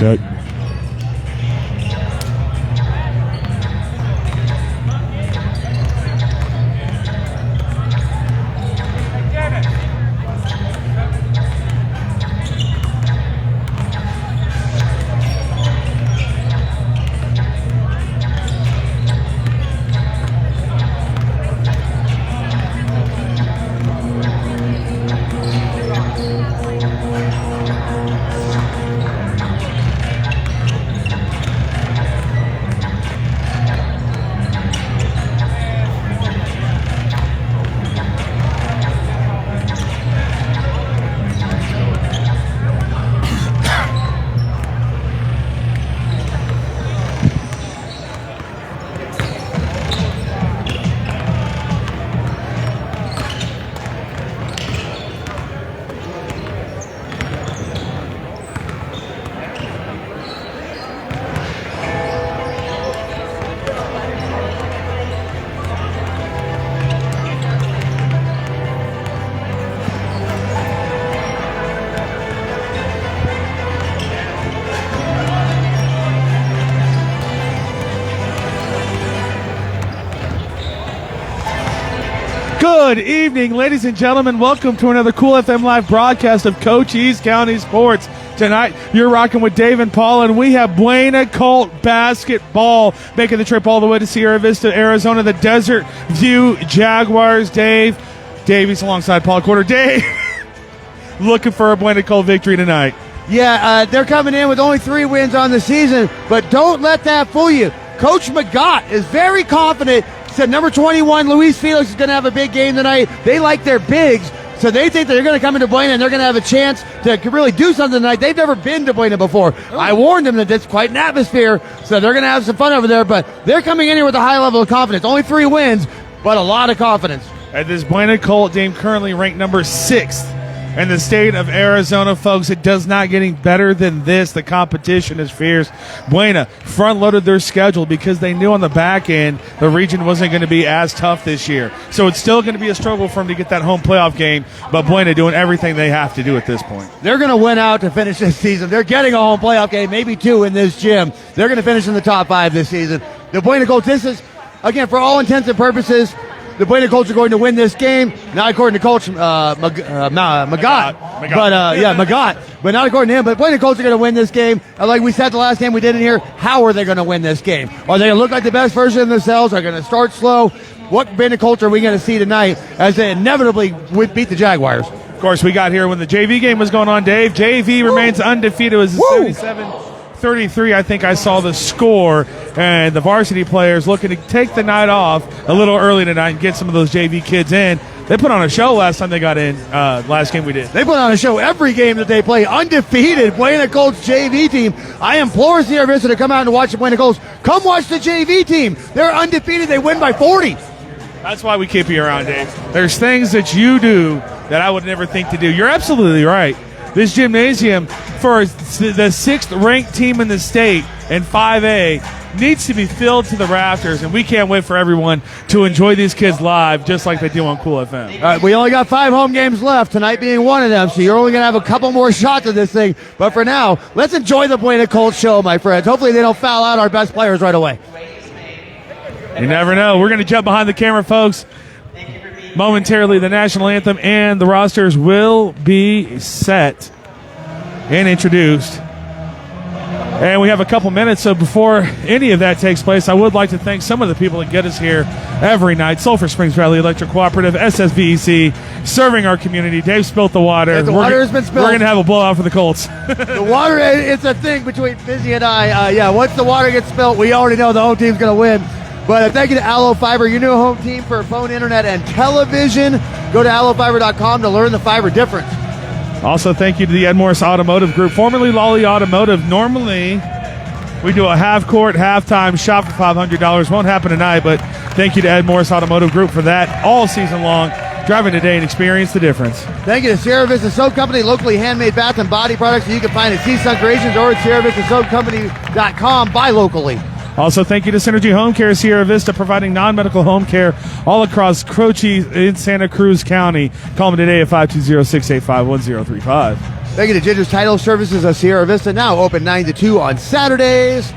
Check. Good evening, ladies and gentlemen. Welcome to another Cool FM Live broadcast of Cochise County Sports. Tonight, you're rocking with Dave and Paul, and we have BUENA Colts basketball making the trip all the way to Sierra Vista, Arizona, the Desert View Jaguars. Dave, he's alongside Paul Quarter. Dave, looking for a BUENA Colts victory tonight. Yeah, they're coming in with only 3 wins on the season, but don't let that fool you. Coach McGott is very confident. Said number 21, Luis Felix, is going to have a big game tonight. They like their bigs, so they think they're going to come into BUENA and they're going to have a chance to really do something tonight. They've never been to BUENA before. I warned them that it's quite an atmosphere, so they're going to have some fun over there, but they're coming in here with a high level of confidence. Only 3 wins, but a lot of confidence. At this BUENA Colts team currently ranked number 6th in the state of Arizona, folks. It does not get any better than this. The competition is fierce. BUENA front-loaded their schedule because they knew on the back end the region wasn't going to be as tough this year. So it's still going to be a struggle for them to get that home playoff game, but BUENA doing everything they have to do at this point. They're going to win out to finish this season. They're getting a home playoff game, maybe 2 in this gym. They're going to finish in the top 5 this season. The BUENA Colts, this is, again, for all intents and purposes, the BUENA Colts are going to win this game, not according to Coach McGott. But not according to him. But BUENA Colts are going to win this game. Like we said the last game we did in here, how are they going to win this game? Are they going to look like the best version of themselves? Are they going to start slow? What BUENA Colts are we going to see tonight as they inevitably would beat the Jaguars? Of course, we got here when the JV game was going on, Dave. JV remains undefeated. It was 77-33, I think I saw the score, and the varsity players looking to take the night off a little early tonight and get some of those JV kids in. They put on a show last time they got in, last game we did. They put on a show every game that they play. Undefeated BUENA Colts JV team. I implore Sierra Vista to come out and watch the BUENA Colts. Come watch the JV team. They're undefeated. They win by 40. That's why we keep you around, Dave. There's things that you do that I would never think to do. You're absolutely right. This gymnasium, for the 6th-ranked team in the state in 5A, needs to be filled to the rafters, and we can't wait for everyone to enjoy these kids live just like they do on Cool FM. All right, we only got 5 home games left, tonight being one of them, so you're only going to have a couple more shots of this thing. But for now, let's enjoy the BUENA Colts show, my friends. Hopefully they don't foul out our best players right away. You never know. We're going to jump behind the camera, folks. Momentarily, the national anthem and the rosters will be set and introduced. And we have a couple minutes, so before any of that takes place, I would like to thank some of the people that get us here every night. Sulphur Springs Valley Electric Cooperative, SSVEC, serving our community. Dave spilt the water. Yeah, the water has been spilled. We're going to have a blowout for the Colts. The water, it's a thing between Busy and I. Once the water gets spilled, we already know the home team's going to win. But thank you to Allo Fiber, your new home team for phone, internet, and television. Go to allofiber.com to learn the fiber difference. Also, thank you to the Ed Morris Automotive Group, formerly Lawely Automotive. Normally, we do a half-court, halftime shop for $500. Won't happen tonight, but thank you to Ed Morris Automotive Group for that all season long. Driving today and experience the difference. Thank you to Sierra Vista Soap Company, locally handmade bath and body products that you can find at Seaside Creations or at SierraVistaSoapCompany.com. Buy locally. Also, thank you to Synergy Home Care Sierra Vista, providing non-medical home care all across Cochise in Santa Cruz County. Call them today at 520-685-1035. Thank you to Ginger's Title Services of Sierra Vista, now open 9 to 2 on Saturdays.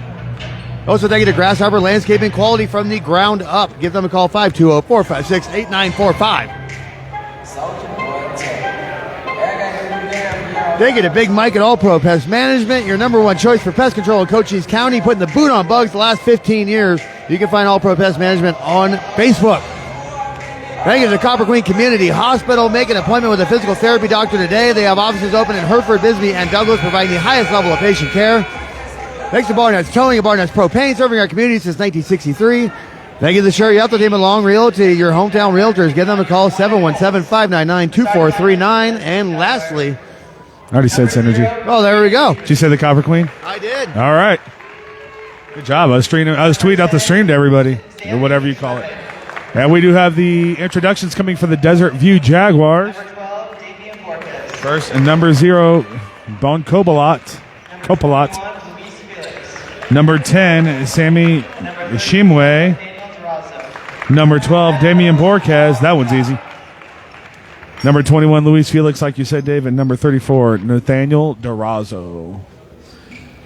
Also, thank you to Grasshopper Landscaping, quality from the ground up. Give them a call, 520-456-8945. Thank you to Big Mike at All Pro Pest Management, your number one choice for pest control in Cochise County, putting the boot on bugs the last 15 years. You can find All Pro Pest Management on Facebook. Thank you to the Copper Queen Community Hospital. Make an appointment with a physical therapy doctor today. They have offices open in Hereford, Bisbee, and Douglas, providing the highest level of patient care. Thanks to Barnett's Towing and Barnett's Propane, serving our community since 1963. Thank you to the Sherry Upton team at Long Realty, your hometown realtors. Give them a call, 717-599-2439. And lastly, I already said Synergy. Oh, there we go. Did you say the Copper Queen? I did. All right. Good job. I was tweeting out the stream to everybody, or whatever you call it. And we do have the introductions coming for the Desert View Jaguars. First and number 0, Bon Copalat. Number 10, Sammy Shimwe. Number 12, Damian Borquez. That one's easy. Number 21, Luis Felix, like you said, Dave. And number 34, Nathaniel Durazo.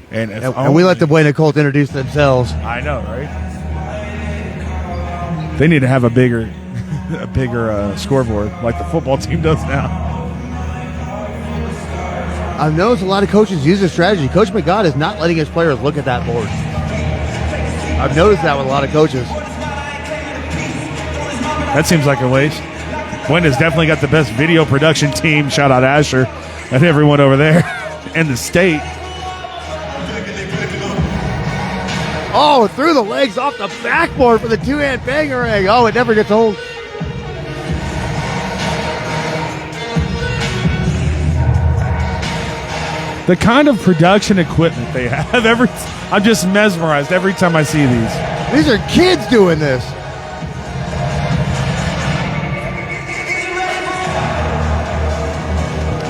And we let the Buena Colts introduce themselves. I know, right? They need to have a bigger scoreboard like the football team does now. I've noticed a lot of coaches use this strategy. Coach McGott is not letting his players look at that board. I've noticed that with a lot of coaches. That seems like a waste. Buena's definitely got the best video production team. Shout out Asher and everyone over there and the state. Oh, through the legs off the backboard for the two-hand bangerang. Oh, it never gets old. The kind of production equipment they have, I'm just mesmerized every time I see these. These are kids doing this.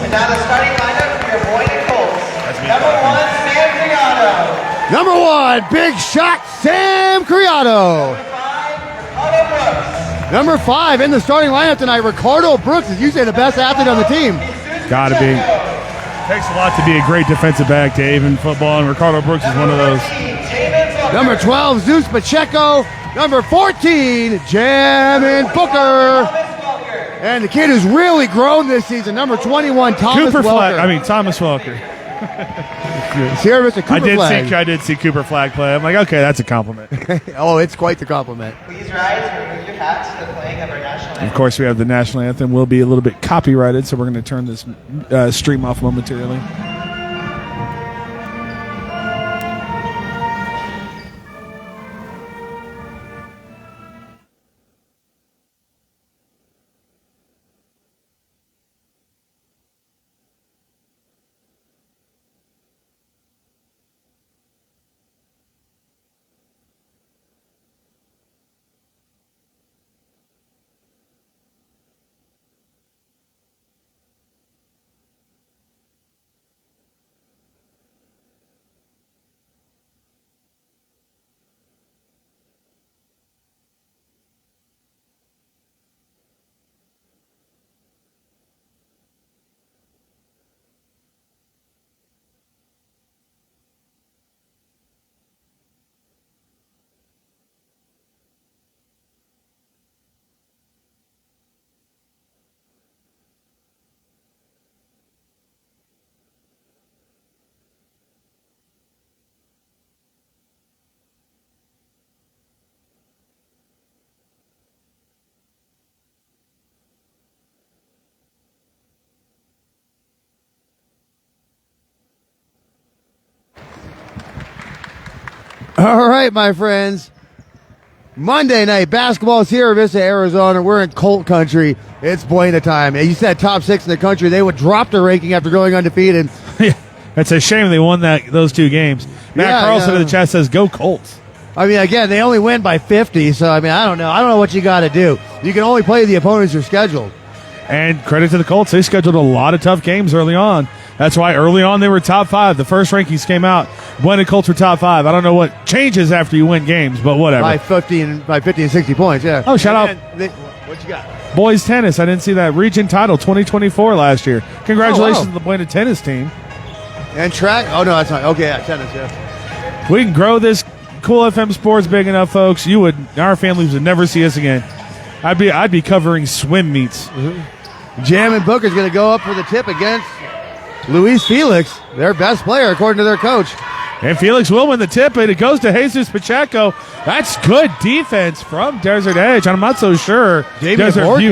And now the starting lineup for your Buena Colts. Number 1, Sam Criado. Number 1, big shot, Sam Criado. Number 5 in the starting lineup tonight, Ricardo Brooks is usually the best athlete on the team. Gotta be. Takes a lot to be a great defensive back, Dave, in football, and Ricardo Brooks is one of those. Number 12, Zeus Pacheco. Number 14, Jamin Booker. And the kid who's really grown this season, number 21, Thomas Welker. Thomas Welker. Sierra Vista Cooper Flag. I did see Cooper Flag play. I'm like, okay, that's a compliment. Oh, it's quite the compliment. Please rise and remove your hats to the playing of our national anthem. Of course, we have the national anthem. Will be a little bit copyrighted, so we're going to turn this stream off momentarily. All right, my friends. Monday night basketball, Sierra Vista, Arizona. We're in Colt country. It's Buena time. You said top 6 in the country. They would drop the ranking after going undefeated. Yeah, it's a shame they won those 2 games. Matt Carlson in the chat says, "Go Colts." I mean, again, they only win by 50, so I mean, I don't know what you got to do. You can only play the opponents you're scheduled. And credit to the Colts, they scheduled a lot of tough games early on. That's why early on they were top 5. The first rankings came out. BUENA Colts were top 5. I don't know what changes after you win games, but whatever. By 50 and 60 points, yeah. Oh, shout out. What you got? Boys tennis. I didn't see that. Region title 2024 last year. Congratulations to the BUENA tennis team. And track? Oh, no, that's not. Okay, yeah, tennis, yeah. We can grow this Cool FM sports big enough, folks. Our families would never see us again. I'd be covering swim meets. Mm-hmm. Jam and Booker's going to go up for the tip against Luis Felix, their best player, according to their coach. And Felix will win the tip, and it goes to Jesus Pacheco. That's good defense from Desert Edge. I'm not so sure. Desert View,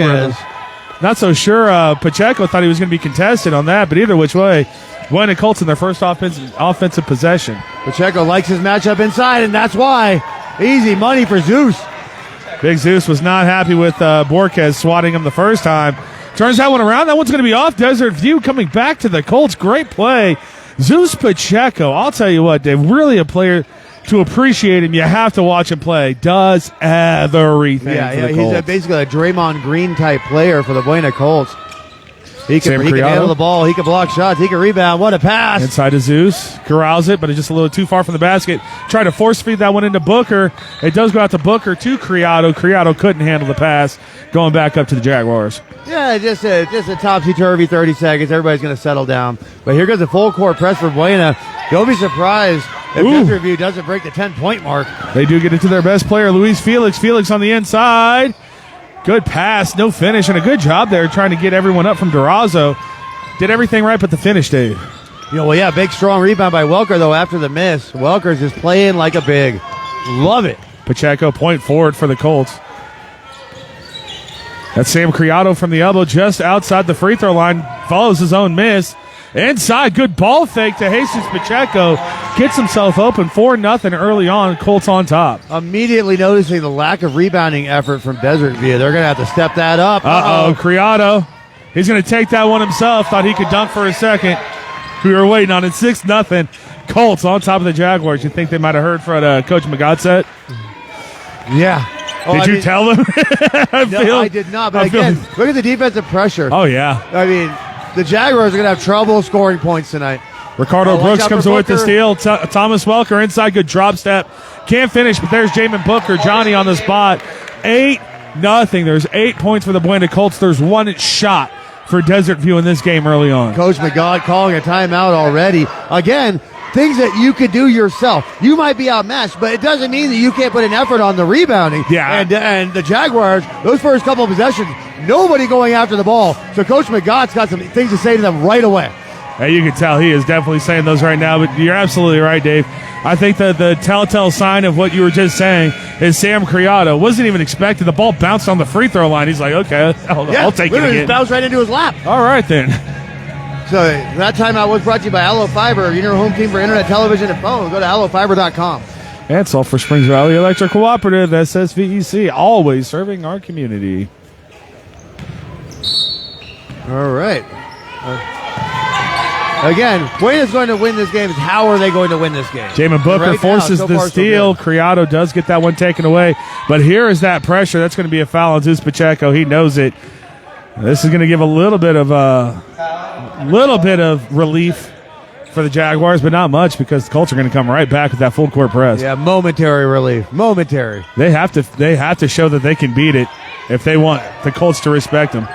not so sure. Pacheco thought he was going to be contested on that, but either which way, BUENA Colts in their first offensive possession. Pacheco likes his matchup inside, and that's why. Easy money for Zeus. Big Zeus was not happy with Borquez swatting him the first time. Turns that one around. That one's going to be off. Desert View coming back to the Colts. Great play. Zeus Pacheco, I'll tell you what, Dave, really a player to appreciate him. You have to watch him play. Does everything for the Colts. He's basically a Draymond Green type player for the BUENA Colts. He can handle the ball. He can block shots. He can rebound. What a pass. Inside to Zeus. Corrals it, but it's just a little too far from the basket. Try to force feed that one into Booker. It does go out to Booker to Criado. Criado couldn't handle the pass. Going back up to the Jaguars. Yeah, just a topsy-turvy 30 seconds. Everybody's going to settle down. But here goes a full court press for BUENA. Don't be surprised if Desert View doesn't break the 10-point mark. They do get it to their best player, Luis Felix. Felix on the inside. Good pass, no finish, and a good job there trying to get everyone up from Durazo. Did everything right but the finish, Dave. Big, strong rebound by Welker, though, after the miss. Welker's just playing like a big. Love it. Pacheco, point forward for the Colts. That's Sam Criado from the elbow just outside the free throw line. Follows his own miss. Inside, good ball fake to Jesus Pacheco. Gets himself open 4-0 early on. Colts on top. Immediately noticing the lack of rebounding effort from Desert View. They're going to have to step that up. Criado. He's going to take that one himself. Thought he could dunk for a second. We were waiting on it. 6-0. Colts on top of the Jaguars. You think they might have heard what Coach Magat said? Yeah. Did you tell them? I did not. But again, look at the defensive pressure. Oh, yeah. I mean, the Jaguars are going to have trouble scoring points tonight. Ricardo Brooks comes away with the steal. Thomas Welker inside, good drop step. Can't finish, but there's Jamin Booker. Johnny on the spot. 8-0. There's 8 points for the BUENA Colts. There's one shot for Desert View in this game early on. Coach McGod calling a timeout already. Again, things that you could do yourself. You might be outmatched, but it doesn't mean that you can't put an effort on the rebounding. Yeah. And the Jaguars, those first couple of possessions, nobody going after the ball. So Coach McGod's got some things to say to them right away. Hey, you can tell he is definitely saying those right now, but you're absolutely right, Dave. I think that the telltale sign of what you were just saying is Sam Criado wasn't even expected. The ball bounced on the free throw line. He's like, okay, I'll take it again. It bounced right into his lap. All right, then. So that timeout was brought to you by Allo Fiber, your home team for internet, television, and phone. Go to allofiber.com. And Sulphur Springs Valley Electric Cooperative, SSVEC, always serving our community. All right. Again, BUENA's going to win this game. How are they going to win this game? Jamin Booker forces the steal. Criado does get that one taken away. But here is that pressure. That's going to be a foul on Zeus Pacheco. He knows it. This is going to give a little bit of relief for the Jaguars, but not much because the Colts are going to come right back with that full court press. Yeah, momentary relief. Momentary. They have to show that they can beat it if they want the Colts to respect them.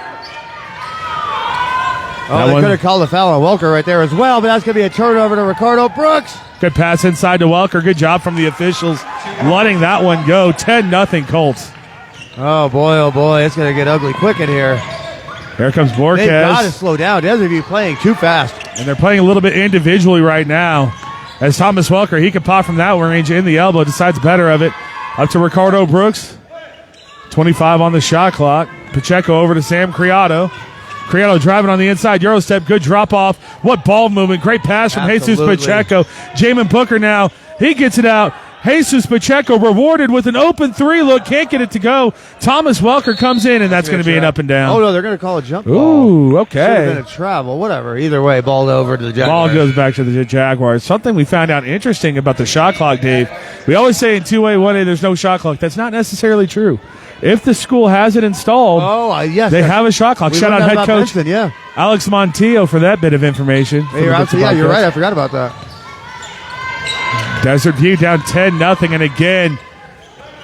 Oh, they could have called a foul on Welker right there as well, but that's going to be a turnover to Ricardo Brooks. Good pass inside to Welker. Good job from the officials letting that one go. 10-0 Colts. Oh, boy. It's going to get ugly quick in here. Here comes Borquez. They've got to slow down. Desert View playing too fast. And they're playing a little bit individually right now. As Thomas Welker, he can pop from that range in the elbow, decides better of it. Up to Ricardo Brooks. 25 on the shot clock. Pacheco over to Sam Criado. Criado driving on the inside. Euro step. Good drop off. What ball movement. Great pass from Jesus Pacheco. Jamin Booker now. He gets it out. Jesus Pacheco rewarded with an open three look. Can't get it to go. Thomas Welker comes in, and that's going to be an up and down. Oh, no, they're going to call a jump ball. Ooh, okay. Should have been a travel. Whatever. Either way, ball over to the Jaguars. Ball goes back to the Jaguars. Something we found out interesting about the shot clock, Dave. We always say in 2A, 1A, there's no shot clock. That's not necessarily true. If the school has it installed, yes, they have a shot clock. Shout out head coach. Yeah. Alex Montillo for that bit of information. Hey, you're right. I forgot about that. Desert View down 10-0, and again,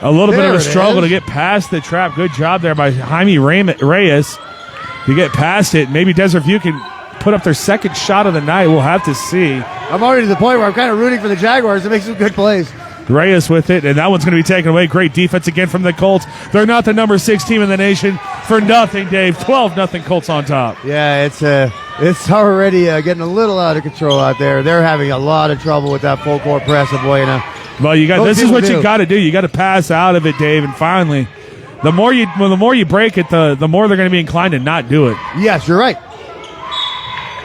a little bit of a struggle to get past the trap. Good job there by Jaime Reyes to get past it. Maybe Desert View can put up their second shot of the night. We'll have to see. I'm already to the point where I'm kind of rooting for the Jaguars to make some good plays. Reyes with it, and that one's going to be taken away. Great defense again from the Colts. They're not the number 6 team in the nation for nothing, Dave. 12-0 Colts on top. Yeah, it's already getting a little out of control out there. They're having a lot of trouble with that full court press of Buena. Well, this is what you got to do. You got to pass out of it, Dave, and finally, the more you break it, the more they're going to be inclined to not do it. Yes, you're right.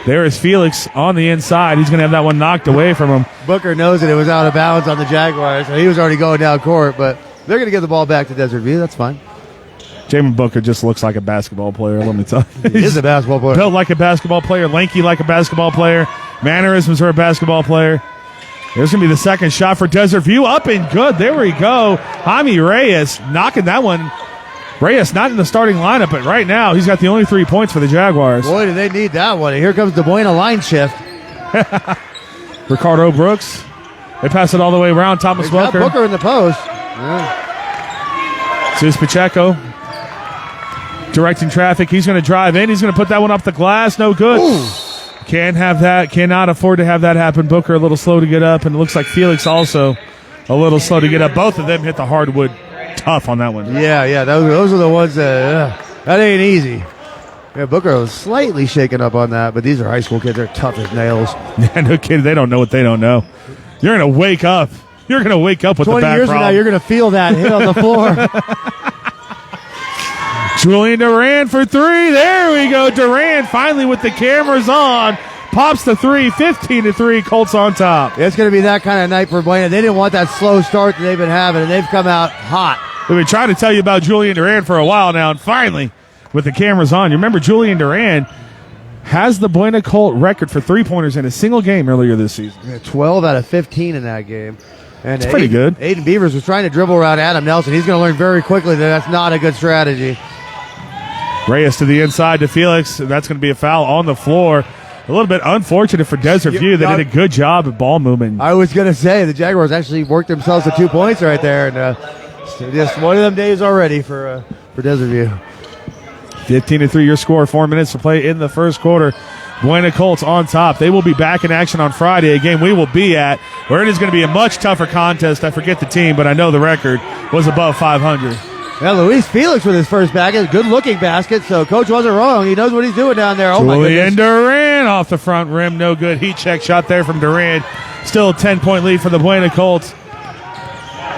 There is Felix on the inside. He's going to have that one knocked away from him. Booker knows that it was out of bounds on the Jaguars, so he was already going down court, but they're going to give the ball back to Desert View. That's fine. Jamin Booker just looks like a basketball player, let me tell you. He is a basketball player. Built like a basketball player, lanky like a basketball player, mannerisms are a basketball player. There's going to be the second shot for Desert View. Up and good. There we go. Jaime Reyes knocking that one. Reyes not in the starting lineup, but right now he's got the only 3 points for the Jaguars. Boy, do they need that one. And here comes the Buena line shift. Ricardo Brooks. They pass it all the way around. Thomas Welker. Booker in the post. Yeah. Zeus Pacheco directing traffic. He's going to drive in. He's going to put that one off the glass. No good. Ooh. Can't have that. Cannot afford to have that happen. Booker a little slow to get up, and it looks like Felix also a little slow to get up. Both of them hit the hardwood tough on that one. Yeah. Those are the ones that ain't easy. Yeah, Booker was slightly shaken up on that, but these are high school kids. They're tough as nails. Yeah, no kidding. They don't know what they don't know. You're going to wake up. You're going to wake up with the back 20 years from now, you're going to feel that hit on the floor. Julian Duran for 3. There we go. Duran finally with the cameras on. Pops the 3. 15-3. Colts on top. It's going to be that kind of night for Buena. They didn't want that slow start that they've been having, and they've come out hot. We've been trying to tell you about Julian Duran for a while now, and finally, with the cameras on. You remember Julian Duran has the Buena Colt record for 3-pointers in a single game earlier this season. Yeah, 12 out of 15 in that game. And it's pretty good. Aiden Beavers was trying to dribble around Adam Nelson. He's going to learn very quickly that that's not a good strategy. Reyes to the inside to Felix. That's going to be a foul on the floor. A little bit unfortunate for Desert View. They did a good job at ball movement. I was going to say the Jaguars actually worked themselves to 2 points right there. And just one of them days already for Desert View. 15-3 your score. 4 minutes to play in the first quarter. Buena Colts on top. They will be back in action on Friday, a game we will be at, where it is going to be a much tougher contest. I forget the team, but I know the record was above 500. Yeah, Luis Felix with his first basket. Good-looking basket, so Coach wasn't wrong. He knows what he's doing down there. Oh, my goodness. Julian Duran off the front rim. No good. Heat check shot there from Duran. Still a 10-point lead for the Buena Colts.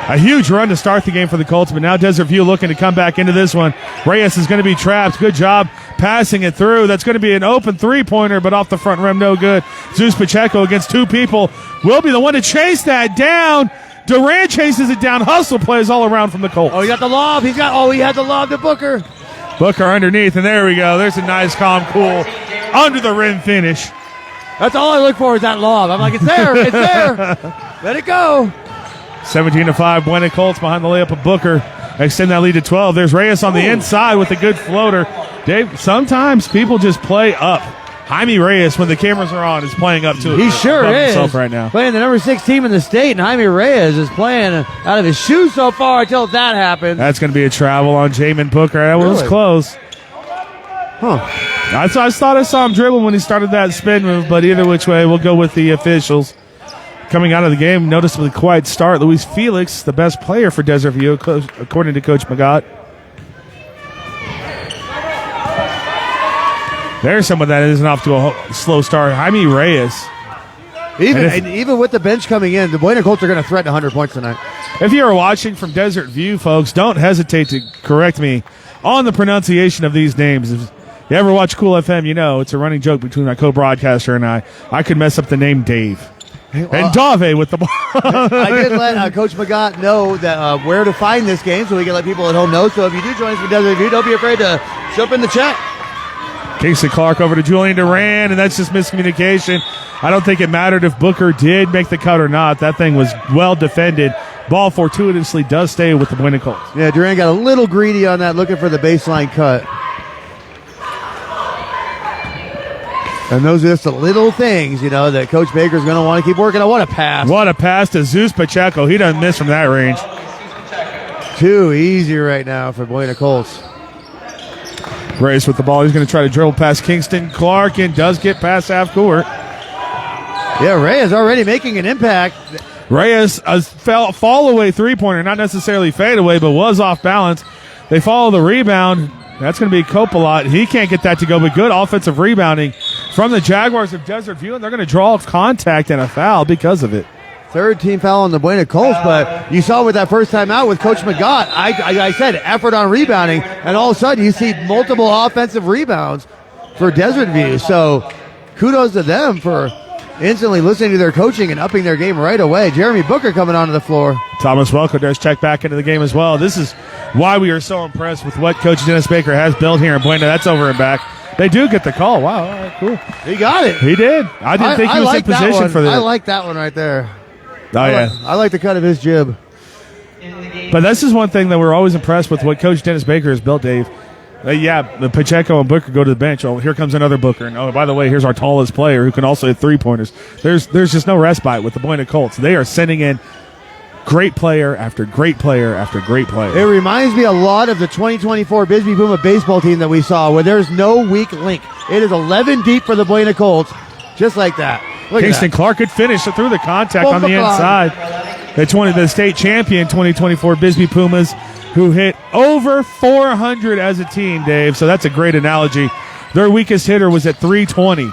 A huge run to start the game for the Colts, but now Desert View looking to come back into this one. Reyes is going to be trapped. Good job passing it through. That's going to be an open 3-pointer, but off the front rim, no good. Zeus Pacheco against 2 people will be the one to chase that down. Duran chases it down. Hustle plays all around from the Colts. Oh, he got the lob. He had the lob to Booker. Booker underneath, and there we go. There's a nice, calm, cool, under the rim finish. That's all I look for is that lob. I'm like, it's there. It's there. Let it go. 17-5, Buena Colts behind the layup of Booker. Extend that lead to 12. There's Reyes on the inside with a good floater. Dave, sometimes people just play up. Jaime Reyes, when the cameras are on, is playing up to it. He sure is. Right now. Playing the number 6 team in the state, and Jaime Reyes is playing out of his shoes so far until that happens. That's going to be a travel on Jamin Booker. That was close. Huh. I thought I saw him dribble when he started that spin move, but either which way, we'll go with the officials. Coming out of the game, noticeably quiet start. Luis Felix, the best player for Desert View, according to Coach Magat. There's someone that isn't off to a slow start. Jaime Reyes. Even with the bench coming in, the Buena Colts are going to threaten 100 points tonight. If you're watching from Desert View, folks, don't hesitate to correct me on the pronunciation of these names. If you ever watch Cool FM, you know it's a running joke between my co-broadcaster and I. I could mess up the name Dave. And Dave with the ball. I did let Coach Magat know that where to find this game so we can let people at home know. So if you do join us for Desert View, don't be afraid to jump in the chat. Casey Clark over to Julian Duran, and that's just miscommunication. I don't think it mattered if Booker did make the cut or not. That thing was well defended. Ball fortuitously does stay with the Buena Colts. Yeah, Duran got a little greedy on that, looking for the baseline cut. And those are just the little things, that Coach Baker's going to want to keep working on. What a pass. What a pass to Zeus Pacheco. He doesn't miss from that range. Too easy right now for Buena Colts. Reyes with the ball. He's going to try to dribble past Kingston Clark and does get past half court. Yeah, Reyes already making an impact. Reyes, a fall away three-pointer, not necessarily fade away, but was off balance. They follow the rebound. That's going to be Coppola. He can't get that to go, but good offensive rebounding from the Jaguars of Desert View, and they're going to draw contact and a foul because of it. Third team foul on the Buena Colts, but you saw with that first time out with Coach McGott, I said effort on rebounding, and all of a sudden you see multiple offensive rebounds for Desert View. So kudos to them for instantly listening to their coaching and upping their game right away. Jeremy Booker coming onto the floor. Thomas Welker does check back into the game as well. This is why we are so impressed with what Coach Dennis Baker has built here in Buena. That's over and back. They do get the call. Wow, all right, cool. He got it. He did. I didn't think he was in position for that. I like that one right there. Oh, yeah. I like the cut of his jib. But this is one thing that we're always impressed with what Coach Dennis Baker has built, Dave. The Pacheco and Booker go to the bench. Oh, here comes another Booker. And, oh, by the way, here's our tallest player who can also hit three-pointers. There's just no respite with the Buena Colts. They are sending in great player after great player after great player. It reminds me a lot of the 2024 Bisbee Puma baseball team that we saw, where there's no weak link. It is 11 deep for the Buena Colts, just like that. Kingston Clark could finish through the contact on the inside. The state champion 2024 Bisbee Pumas, who hit over 400 as a team, Dave. So that's a great analogy. Their weakest hitter was at 320.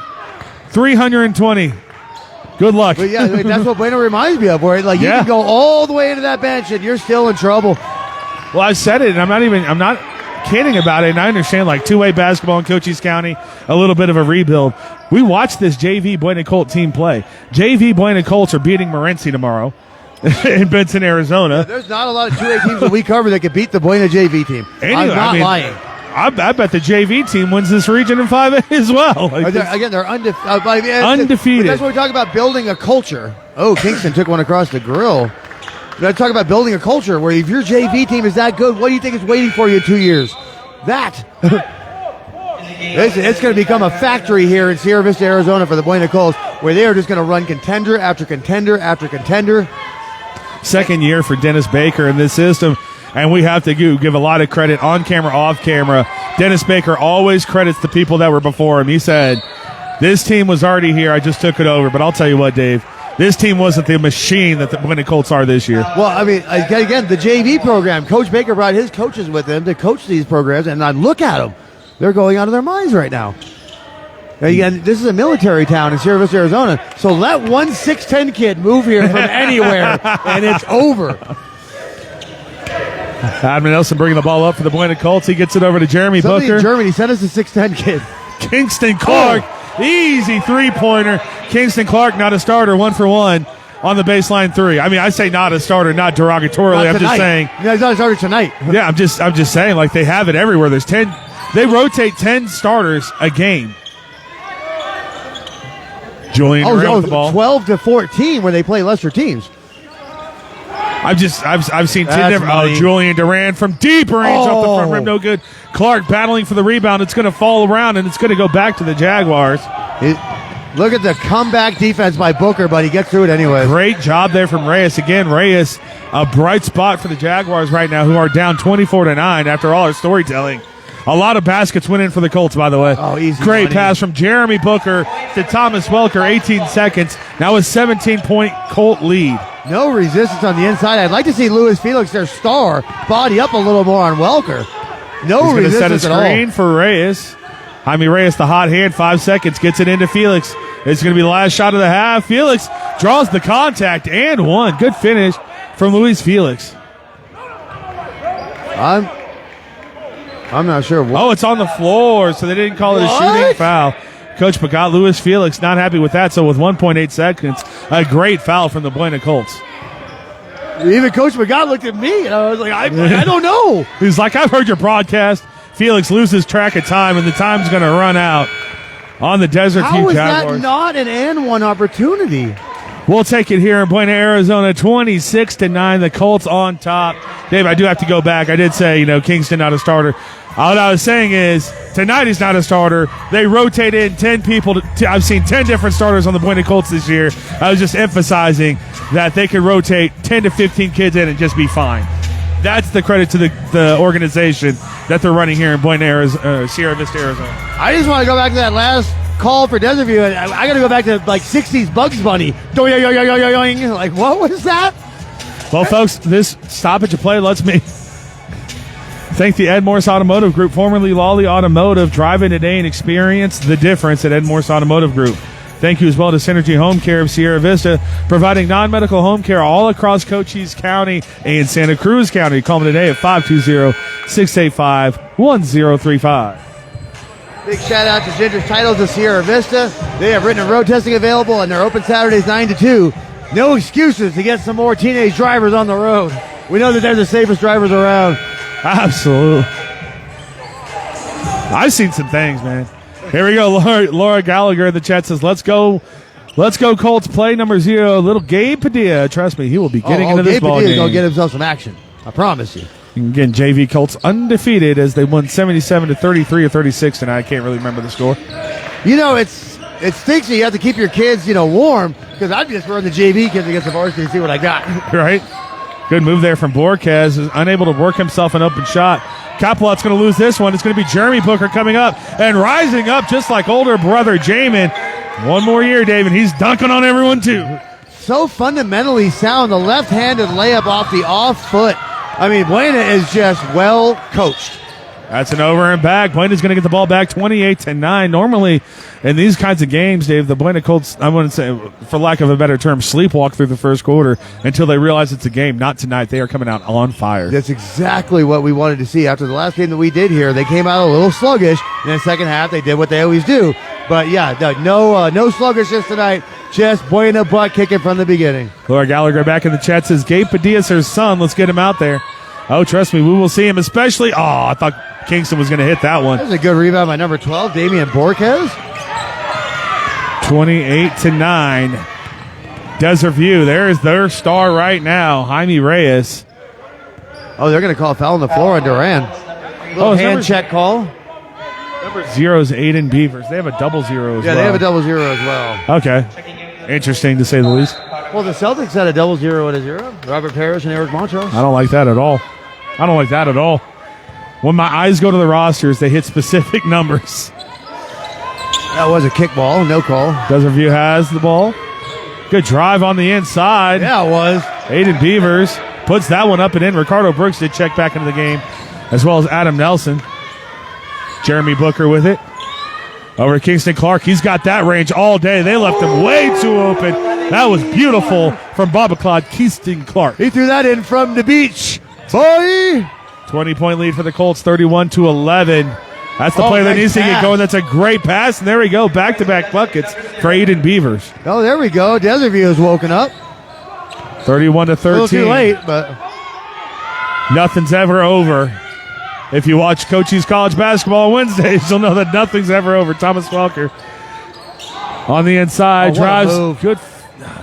320. Good luck. But yeah, that's what Buena reminds me of, where you can go all the way into that bench and you're still in trouble. Well, I said it, and I'm not kidding about it, and I understand two-way basketball in Cochise County, a little bit of a rebuild. We watched this JV Buena Colt team play. JV Buena Colts are beating Morenci tomorrow in Benson, Arizona. There's not a lot of 2A teams that we cover that could beat the Buena JV team. I'm not lying. I bet the JV team wins this region in 5A as well. They're undefeated. That's what we talk about, building a culture. Oh, Kingston took one across the grill. Let's talk about building a culture where if your JV team is that good, what do you think is waiting for you in 2 years? That. It's going to become a factory here in Sierra Vista, Arizona for the Buena Colts, where they are just going to run contender after contender after contender. Second year for Dennis Baker in this system, and we have to give a lot of credit on camera, off camera. Dennis Baker always credits the people that were before him. He said, this team was already here, I just took it over. But I'll tell you what, Dave, this team wasn't the machine that the Buena Colts are this year. Well, I mean, again, the JV program, Coach Baker brought his coaches with him to coach these programs, and I look at them. They're going out of their minds right now. Again, this is a military town in Sierra Vista, Arizona, so let one 6'10" kid move here from anywhere, and it's over. Admin Nelson bringing the ball up for the Buena Colts. He gets it over to Jeremy Booker. In Germany, send us a 6'10" kid. Kingston Clark, easy three-pointer. Kingston Clark, not a starter, 1 for 1 on the baseline three. I mean, I say not a starter, not derogatorily. I'm just saying. Yeah, he's not a starter tonight. Yeah, I'm just saying, they have it everywhere. There's 10. They rotate 10 starters a game. Julian Durant with the ball. 12 to 14 where they play lesser teams. I've seen 10 different. Julian Durant from deep range off the front rim, no good. Clark battling for the rebound. It's going to fall around, and it's going to go back to the Jaguars. Look at the comeback defense by Booker, but he gets through it anyway. Great job there from Reyes. Again, Reyes, a bright spot for the Jaguars right now, who are down 24-9 after all our storytelling. A lot of baskets went in for the Colts, by the way. Oh, easy. Great pass from Jeremy Booker to Thomas Welker, 18 seconds. Now a 17-point Colt lead. No resistance on the inside. I'd like to see Luis Felix, their star, body up a little more on Welker. No resistance at all. He's going to set a screen for Reyes. Jaime Reyes, the hot hand, 5 seconds, gets it into Felix. It's going to be the last shot of the half. Felix draws the contact and one. Good finish from Luis Felix. I'm not sure. Oh, it's on the floor, so they didn't call it a shooting foul. Coach Pagat, Luis Felix, not happy with that, so with 1.8 seconds, a great foul from the Buena Colts. Even Coach Pagat looked at me, and I was like, I don't know. He's like, I've heard your broadcast. Felix loses track of time, and the time's going to run out on the Desert View Jaguars. How is that not an and one opportunity? We'll take it here in Buena, Arizona, 26-9. The Colts on top. Dave, I do have to go back. I did say, Kingston not a starter. All I was saying is, tonight he's not a starter. They rotate in 10 people. I've seen 10 different starters on the BUENA Colts this year. I was just emphasizing that they could rotate 10 to 15 kids in and just be fine. That's the credit to the organization that they're running here in Sierra Vista, Arizona. I just want to go back to that last call for Desert View. I got to go back to like 60s Bugs Bunny. Like, what was that? Well, folks, this stoppage of play lets me thank the Ed Morse Automotive Group, formerly Lawely Automotive. Drive in today and experience the difference at Ed Morse Automotive Group. Thank you as well to Synergy Home Care of Sierra Vista, providing non-medical home care all across Cochise County and Santa Cruz County. Call them today at 520-685-1035. Big shout out to Ginger's Titles of Sierra Vista. They have written and road testing available, and they're open Saturdays 9 to 2. No excuses to get some more teenage drivers on the road. We know that they're the safest drivers around. Absolutely. I've seen some things, man. Here we go. Laura Gallagher in the chat says, let's go Colts. Play number 0. Little Gabe Padilla. Trust me, he will be getting into this ball game. Gabe Padilla's going to get himself some action. I promise you. And again, JV Colts undefeated as they won 77-33 or 36 tonight. I can't really remember the score. You know, it stinks that you have to keep your kids, warm, because I'd just run the JV kids against the varsity and see what I got. Right? Good move there from Borquez, is unable to work himself an open shot. Capelot's going to lose this one. It's going to be Jeremy Booker coming up and rising up just like older brother Jamin. One more year, David. He's dunking on everyone, too. So fundamentally sound. The left-handed layup off the off foot. I mean, Buena is just well coached. That's an over and back. Buena's going to get the ball back 28-9. Normally, in these kinds of games, Dave, the Buena Colts, I wouldn't say, for lack of a better term, sleepwalk through the first quarter until they realize it's a game. Not tonight. They are coming out on fire. That's exactly what we wanted to see. After the last game that we did here, they came out a little sluggish. In the second half, they did what they always do. But, yeah, no sluggishness tonight. Just Buena butt kicking from the beginning. Laura Gallagher back in the chat says, Gabe Padilla's her son. Let's get him out there. Oh, trust me, we will see him, especially. Oh, I thought Kingston was going to hit that one. That was a good rebound by number 12, Damian Borquez. 28-9. Desert View, there's their star right now, Jaime Reyes. Oh, they're going to call a foul on the floor on Duran. Little hand check call. Number 0 is Aiden Beavers. They have a double 0 as well. Yeah, they have a double 0 as well. Okay. Interesting to say the least. Well, the Celtics had a double 0 and a 0. Robert Parrish and Eric Montrose. I don't like that at all. When my eyes go to the rosters, they hit specific numbers. That was a kickball, no call. Desert View has the ball. Good drive on the inside. Yeah, it was. Aiden Beavers puts that one up and in. Ricardo Brooks did check back into the game, as well as Adam Nelson. Jeremy Booker with it. Over Kingston Clark. He's got that range all day. They left him way too open. That was beautiful from Babaclad Kingston Clark. He threw that in from the beach. Boy! 20-point lead for the Colts, 31-11. That's the player that needs to get going. That's a great pass. And there we go. Back-to-back buckets for Aiden Beavers. Oh, there we go. Desert View has woken up. 31-13. A little too late, but nothing's ever over. If you watch Cochise College basketball on Wednesdays, you'll know that nothing's ever over. Thomas Welker on the inside, drives,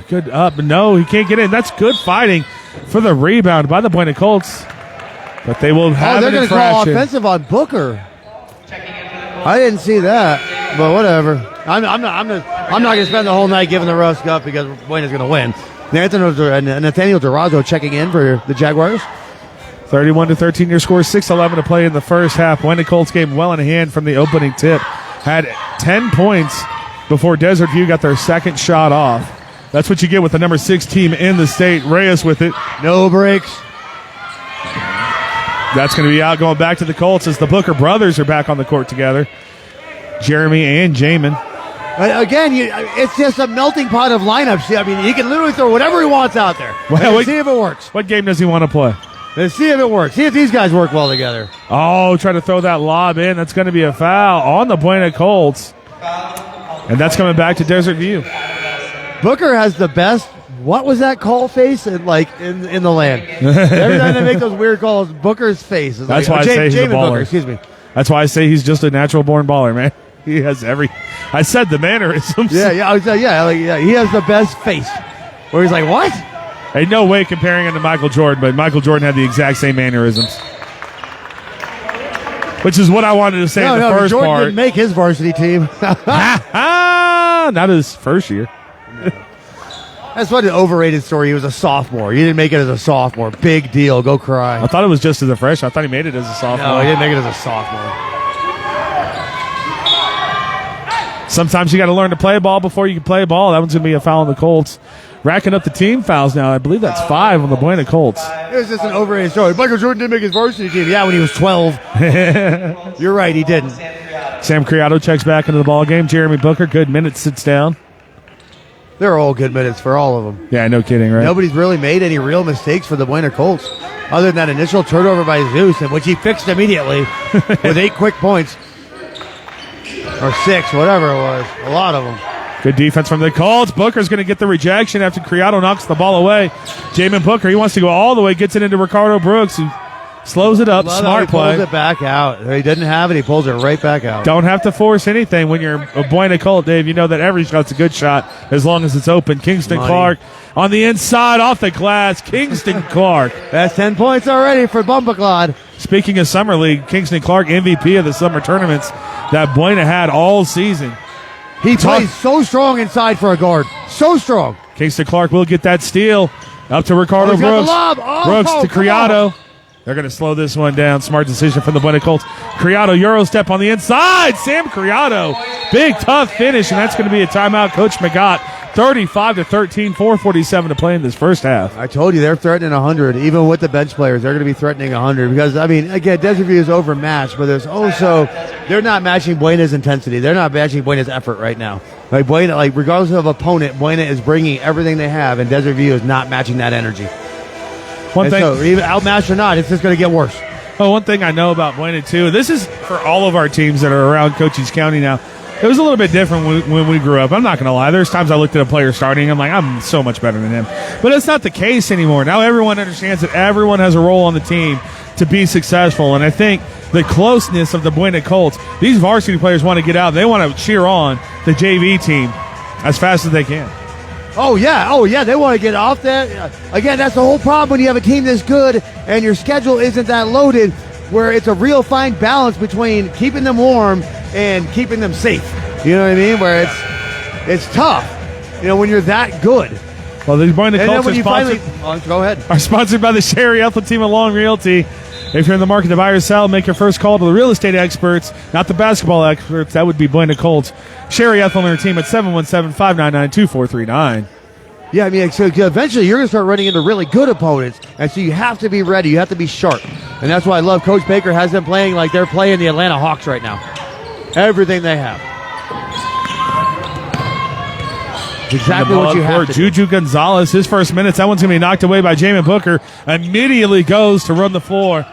good up. No, he can't get in. That's good fighting for the rebound by the Buena Colts. But they will have they're going to call offensive on Booker. I didn't see that, but whatever. I'm not going to spend the whole night giving the rough stuff because Buena's going to win. Nathaniel Durazo checking in for the Jaguars. 31-13 your score, 6:11 to play in the first half. Buena Colts game well in hand from the opening tip. Had 10 points before Desert View got their second shot off. That's what you get with the number 6 team in the state. Reyes with it. No breaks. That's going to be out going back to the Colts as the Booker brothers are back on the court together. Jeremy and Jamin. Again, it's just a melting pot of lineups. I mean, he can literally throw whatever he wants out there. Well, see if it works. What game does he want to play? Let's see if it works. See if these guys work well together. Oh, try to throw that lob in. That's going to be a foul on the Buena Colts. And that's coming back to Desert View. Booker has the best, what was that call face in the land? Every time they make those weird calls, Booker's face. That's why I say he's a baller. Booker, excuse me. That's why I say he's just a natural born baller, man. He has I said the mannerisms. Yeah. He has the best face. Where he's like, what? Ain't no way comparing him to Michael Jordan, but Michael Jordan had the exact same mannerisms. which is what I wanted to say in the first Jordan part. didn't make his varsity team. Not his first year. That's what an overrated story. He was a sophomore. He didn't make it as a sophomore. Big deal. Go cry. I thought it was just as a freshman. I thought he made it as a sophomore. No, he didn't make it as a sophomore. Sometimes you got to learn to play ball before you can play ball. That one's going to be a foul on the Colts. Racking up the team fouls now. I believe that's 5 on the Buena Colts. It was just an overrated story. Michael Jordan didn't make his varsity team. Yeah, when he was 12. You're right, he didn't. Sam Criado checks back into the ball game. Jeremy Booker, good minutes, sits down. They're all good minutes for all of them. Yeah, no kidding, right? Nobody's really made any real mistakes for the Buena Colts other than that initial turnover by Zeus, which he fixed immediately with 8 quick points. Or 6, whatever it was. A lot of them. Good defense from the Colts. Booker's going to get the rejection after Criado knocks the ball away. Jamin Booker, he wants to go all the way, gets it into Ricardo Brooks, who slows it up. Smart play. He pulls it back out. He didn't have it. He pulls it right back out. Don't have to force anything when you're a Buena Colt, Dave. You know that every shot's a good shot as long as it's open. Kingston Clark on the inside, off the glass. Kingston Clark. That's 10 points already for Bumpaclod. Speaking of Summer League, Kingston Clark, MVP of the summer tournaments that Buena had all season. He plays so strong inside for a guard. So strong. Kingston Clark will get that steal. Up to Ricardo Brooks. Brooks to Criado. They're going to slow this one down. Smart decision from the Buena Colts. Criado, Euro step on the inside. Sam Criado. Big, tough finish, and that's going to be a timeout. Coach McGott, 35-13, 4:47 to play in this first half. I told you, they're threatening 100. Even with the bench players, they're going to be threatening 100. Because, I mean, again, Desert View is overmatched, but there's also, they're not matching Buena's intensity. They're not matching Buena's effort right now. Like, Buena, like regardless of opponent, Buena is bringing everything they have, and Desert View is not matching that energy. One thing, so, even outmatched or not, it's just going to get worse. Oh, one thing I know about Buena, too, this is for all of our teams that are around Cochise County now. It was a little bit different when we grew up. I'm not going to lie. There's times I looked at a player starting, I'm like, I'm so much better than him. But it's not the case anymore. Now everyone understands that everyone has a role on the team to be successful. And I think the closeness of the Buena Colts, these varsity players want to get out. They want to cheer on the JV team as fast as they can. Oh, yeah, they want to get off that. Again, that's the whole problem when you have a team this good and your schedule isn't that loaded, where it's a real fine balance between keeping them warm and keeping them safe. You know what I mean? Where it's tough, you know, when you're that good. Well, the Buena Colts go ahead. Are sponsored by the Sherry EHTELL team at Long Realty. If you're in the market to buy or sell, make your first call to the real estate experts, not the basketball experts. That would be Buena Colts. Sherry EHTELL and her team at 717-599-2439. Yeah, I mean, so eventually you're going to start running into really good opponents, and so you have to be ready. You have to be sharp. And that's why I love Coach Baker has them playing like they're playing the Atlanta Hawks right now. Everything they have. Exactly what you have to do. Juju Gonzalez, his first minutes, that one's going to be knocked away by Jamin Booker. Immediately goes to run the floor.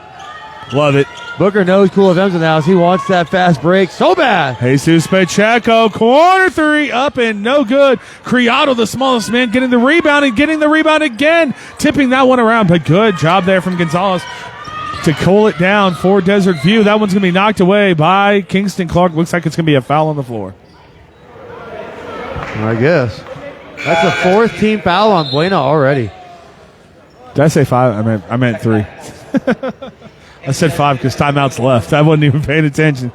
Love it. Booker knows Cool FM's in the house. He wants that fast break so bad. Jesus Pacheco, corner three, up and no good. Criado, the smallest man, getting the rebound and getting the rebound again. Tipping that one around, but good job there from Gonzalez to cool it down for Desert View. That one's going to be knocked away by Kingston Clark. Looks like it's going to be a foul on the floor. I guess. That's the 4th team foul on Buena already. Did I say 5? I meant 3. I said 5 because timeouts left. I wasn't even paying attention.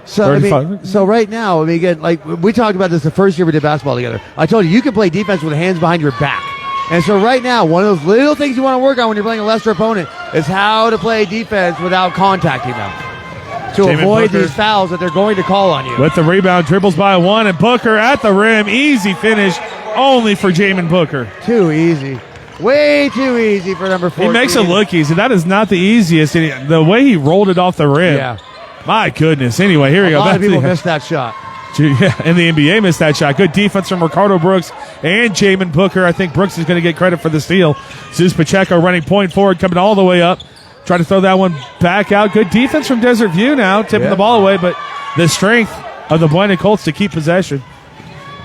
So, I mean, so right now, I mean, again, like we talked about this the first year we did basketball together. I told you can play defense with hands behind your back. And so right now, one of those little things you want to work on when you're playing a lesser opponent is how to play defense without contacting them to avoid these fouls that they're going to call on you. With the rebound, dribbles by 1, and Booker at the rim. Easy finish only for Jamin Booker. Too easy. Way too easy for number 14. He makes it look easy. That is not the easiest. The way he rolled it off the rim. Yeah. My goodness. Anyway, here we go. A lot of people missed that shot. Yeah, and the NBA missed that shot. Good defense from Ricardo Brooks and Jamin Booker. I think Brooks is going to get credit for the steal. Zeus Pacheco running point forward, coming all the way up. Try to throw that one back out. Good defense from Desert View now, tipping the ball away, but the strength of the Buena Colts to keep possession.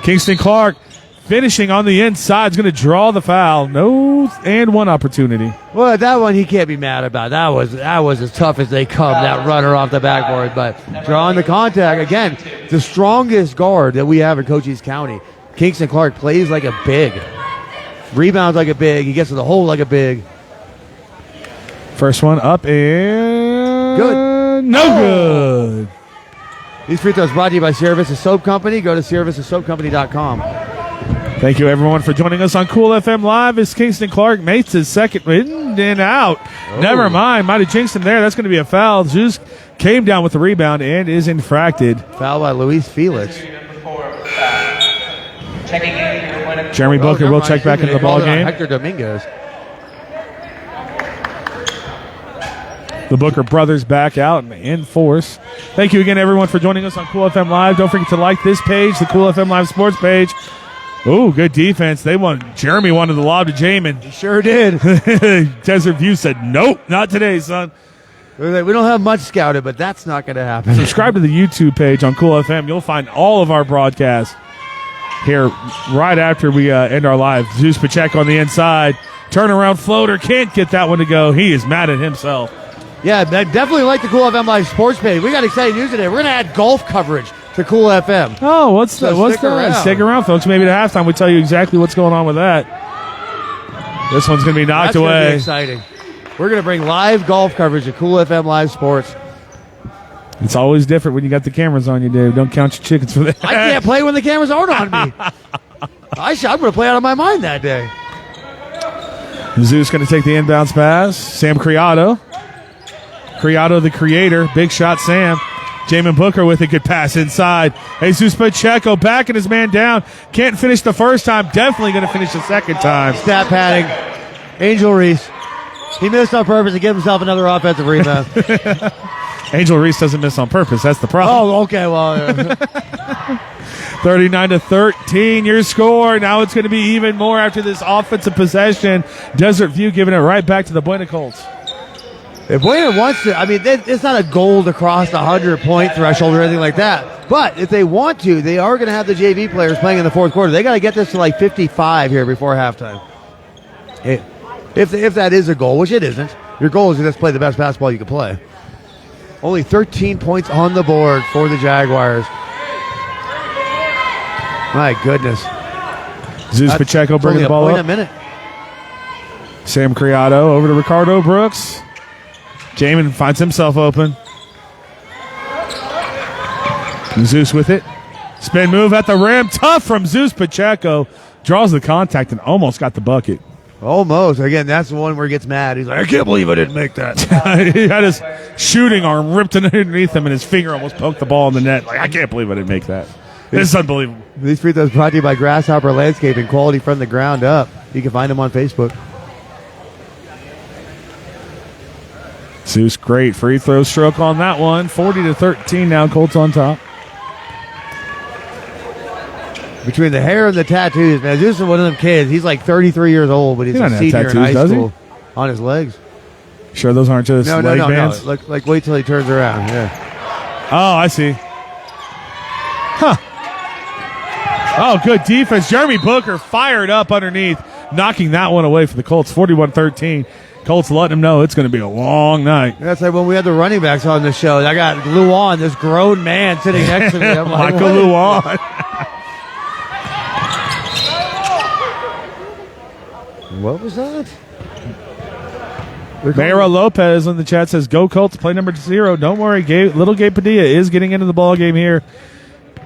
Kingston Clark finishing on the inside is going to draw the foul. No and one opportunity. Well, that one he can't be mad about. That was as tough as they come, that runner off the backboard. But drawing the contact, again, the strongest guard that we have in Cochise County. Kingston Clark plays like a big. Rebounds like a big. He gets to the hole like a big. First one up and good. No good. These free throws brought to you by Sierra Vista Soap Company. Go to sierravistasoapcompany.com. Thank you, everyone, for joining us on Cool FM Live. As Kingston Clark makes his second in and out. Oh. Never Never mind. Might have jinxed him there. That's going to be a foul. Zeus came down with the rebound and is infracted. Foul by Luis Felix. Checking in. Jeremy Booker will check back into the ball game. Hector Dominguez. The Booker brothers back out and in force. Thank you again, everyone, for joining us on Cool FM Live. Don't forget to like this page, the Cool FM Live Sports page. Oh, good defense. Jeremy wanted the lob to Jamin. He sure did. Desert View said, nope, not today, son. We don't have much scouted, but that's not going to happen. Subscribe to the YouTube page on Cool FM. You'll find all of our broadcasts here right after we end our live. Zeus Pacheco on the inside. Turnaround floater. Can't get that one to go. He is mad at himself. Yeah, I definitely like the Cool FM Live Sports page. We got exciting news today. We're going to add golf coverage to Cool FM. Oh, what's that? Around. Stick around, folks. Maybe at halftime we'll tell you exactly what's going on with that. This one's going to be knocked away. Gonna be exciting. We're going to bring live golf coverage to Cool FM Live Sports. It's always different when you got the cameras on you, Dave. Don't count your chickens for that. I can't play when the cameras aren't on me. I'm going to play out of my mind that day. Zeus going to take the inbounds pass. Sam Criado. Criado, the creator. Big shot, Sam. Jamin Booker with a good pass inside. Jesus Pacheco backing his man down. Can't finish the first time. Definitely going to finish the second time. Stat padding. Angel Reese. He missed on purpose to give himself another offensive rebound. Angel Reese doesn't miss on purpose. That's the problem. Oh, okay. Well, 39-13, your score. Now it's going to be even more after this offensive possession. Desert View giving it right back to the BUENA Colts. if Buena wants to, I mean, it's not a goal to cross the 100-point threshold or anything like that. But if they want to, they are going to have the JV players playing in the fourth quarter. They got to get this to like 55 here before halftime. If that is a goal, which it isn't, your goal is to just play the best basketball you can play. Only 13 points on the board for the Jaguars. My goodness. Zeus Pacheco bringing the ball up. A minute. Sam Criado over to Ricardo Brooks. Jamin finds himself open. Zeus with it. Spin move at the rim. Tough from Zeus Pacheco. Draws the contact and almost got the bucket. Almost. Again, that's the one where he gets mad. He's like, I can't believe I didn't make that. He had his shooting arm ripped underneath him and his finger almost poked the ball in the net. Like, I can't believe I didn't make that. This is unbelievable. These free throws brought to you by Grasshopper Landscaping, quality from the ground up. You can find them on Facebook. Zeus, great free throw stroke on that one. 40-13 now, Colts on top. Between the hair and the tattoos, man, Zeus is one of them kids. He's like 33 years old, but he's a senior in high school. On his legs. Sure those aren't just leg bands? No. Like, wait till he turns around. Yeah. Oh, I see. Huh. Oh, good defense. Jeremy Booker fired up underneath, knocking that one away for the Colts. 41-13. Colts letting them know it's going to be a long night. That's like when we had the running backs on the show. I got Luan, this grown man sitting next to me. I'm like, Michael Luan. What was that? Mayra Lopez in the chat says, go Colts, play number 0. Don't worry, little Gabe Padilla is getting into the ball game here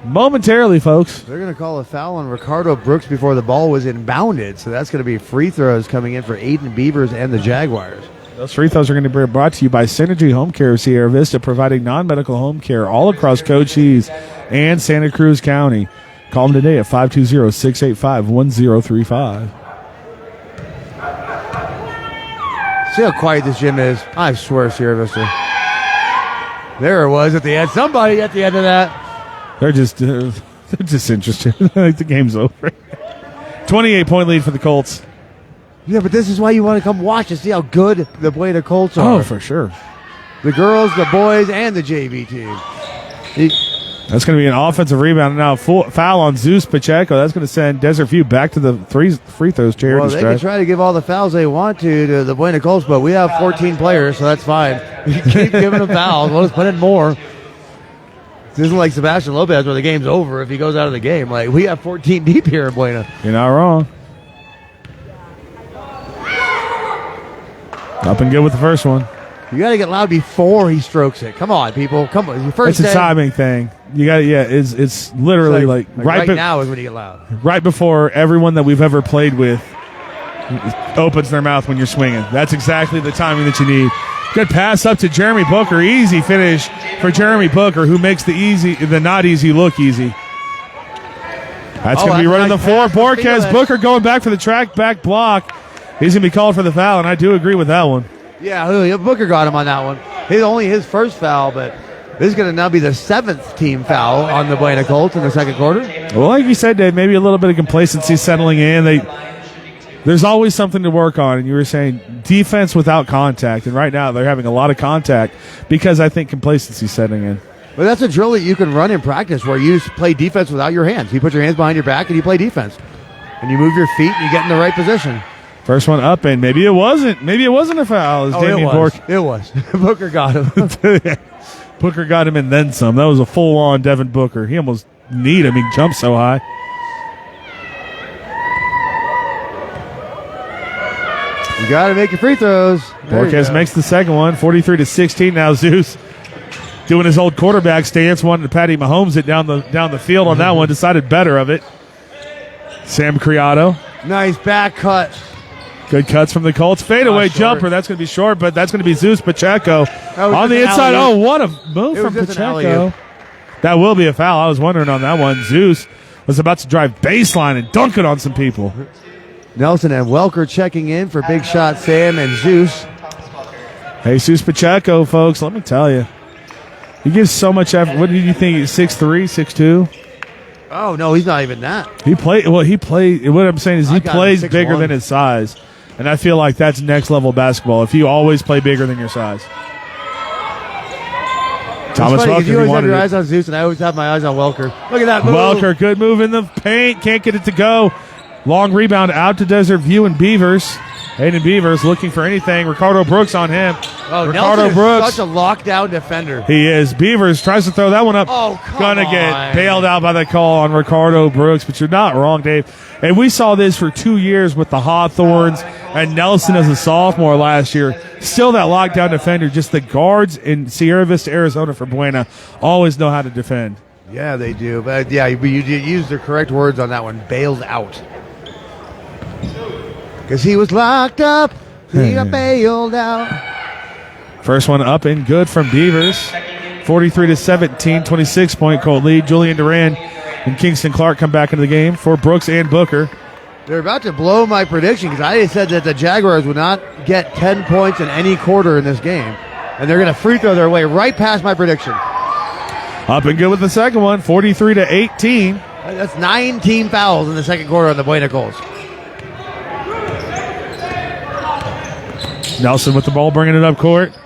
momentarily, folks. They're going to call a foul on Ricardo Brooks before the ball was inbounded, so that's going to be free throws coming in for Aiden Beavers and the Jaguars. Those free throws are going to be brought to you by Synergy Home Care Sierra Vista, providing non-medical home care all across Cochise and Santa Cruz County. Call them today at 520-685-1035. See how quiet this gym is? I swear, Sierra Vista. There it was at the end. Somebody at the end of that. They're just interested. Like the game's over. 28-point lead for the Colts. Yeah, but this is why you want to come watch and see how good the Buena Colts are. Oh, for sure. The girls, the boys, and the JV team. That's going to be an offensive rebound. Now, foul on Zeus Pacheco. That's going to send Desert View back to the free throws charity Well, they can try to give all the fouls they want to the Buena Colts, but we have 14 players, so that's fine. You keep giving them fouls. We'll just put in more. This isn't like Sebastian Lopez where the game's over if he goes out of the game. Like, we have 14 deep here in Buena. You're not wrong. Up and good with the first one. You got to get loud before he strokes it. Come on, people. Come on. Your first It's a timing thing. You got it's literally like right now is when you get loud. Right before everyone that we've ever played with opens their mouth when you're swinging. That's exactly the timing that you need. Good pass up to Jeremy Booker. Easy finish for Jeremy Booker, who makes the not easy look easy. That's going to be running the floor. Borges Booker going back for the track back block. He's going to be called for the foul, and I do agree with that one. Yeah, Booker got him on that one. Only his first foul, but this is going to now be the 7th team foul on the BUENA Colts in the second quarter. Well, like you said, Dave, maybe a little bit of complacency settling in. There's always something to work on, and you were saying defense without contact, and right now they're having a lot of contact because I think complacency's setting in. Well, that's a drill that you can run in practice where you just play defense without your hands. You put your hands behind your back and you play defense. And you move your feet and you get in the right position. First one up, and maybe it wasn't a foul. It was. Booker got him. Booker got him and then some. That was a full-on Devin Booker. He almost kneed him. He jumped so high. You got to make your free throws. Borges makes the second one, 43-16. Now Zeus doing his old quarterback stance, wanted to Patty Mahomes it down the field on that one. Decided better of it. Sam Criado. Nice back cut. Good cuts from the Colts. Fadeaway jumper. That's going to be short, but that's going to be Zeus Pacheco on the inside. Oh, what a move from Pacheco. That will be a foul. I was wondering on that one. Zeus was about to drive baseline and dunk it on some people. Nelson and Welker checking in for Big Shot Sam and Zeus. Jesus Pacheco, folks, let me tell you. He gives so much effort. What did you think? 6'3", 6'2"? Oh, no, he's not even that. What I'm saying is he plays bigger than his size. And I feel like that's next level basketball if you always play bigger than your size. Thomas Welker. You always have your eyes on Zeus, and I always have my eyes on Welker. Look at that move. Welker, good move in the paint. Can't get it to go. Long rebound out to Desert View and Beavers. Hayden Beavers looking for anything. Ricardo Brooks on him. Oh, Ricardo Brooks. Such a lockdown defender. He is. Beavers tries to throw that one up. Oh, come Gonna on. get bailed out by the call on Ricardo Brooks, but you're not wrong, Dave. And we saw this for 2 years with the Hawthorns and Nelson as a sophomore last year. Still that lockdown defender. Just the guards in Sierra Vista, Arizona for BUENA always know how to defend. Yeah, they do. But yeah, you used the correct words on that one. Bailed out. Because he was locked up. He got bailed out. First one up and good from Beavers. 43-17, 26-point Colt lead. Julian Duran and Kingston Clark come back into the game for Brooks and Booker. They're about to blow my prediction because I said that the Jaguars would not get 10 points in any quarter in this game. And they're going to free throw their way right past my prediction. Up and good with the second one, 43-18. That's 9 team fouls in the second quarter on the BUENA Colts. Nelson with the ball, bringing it up court.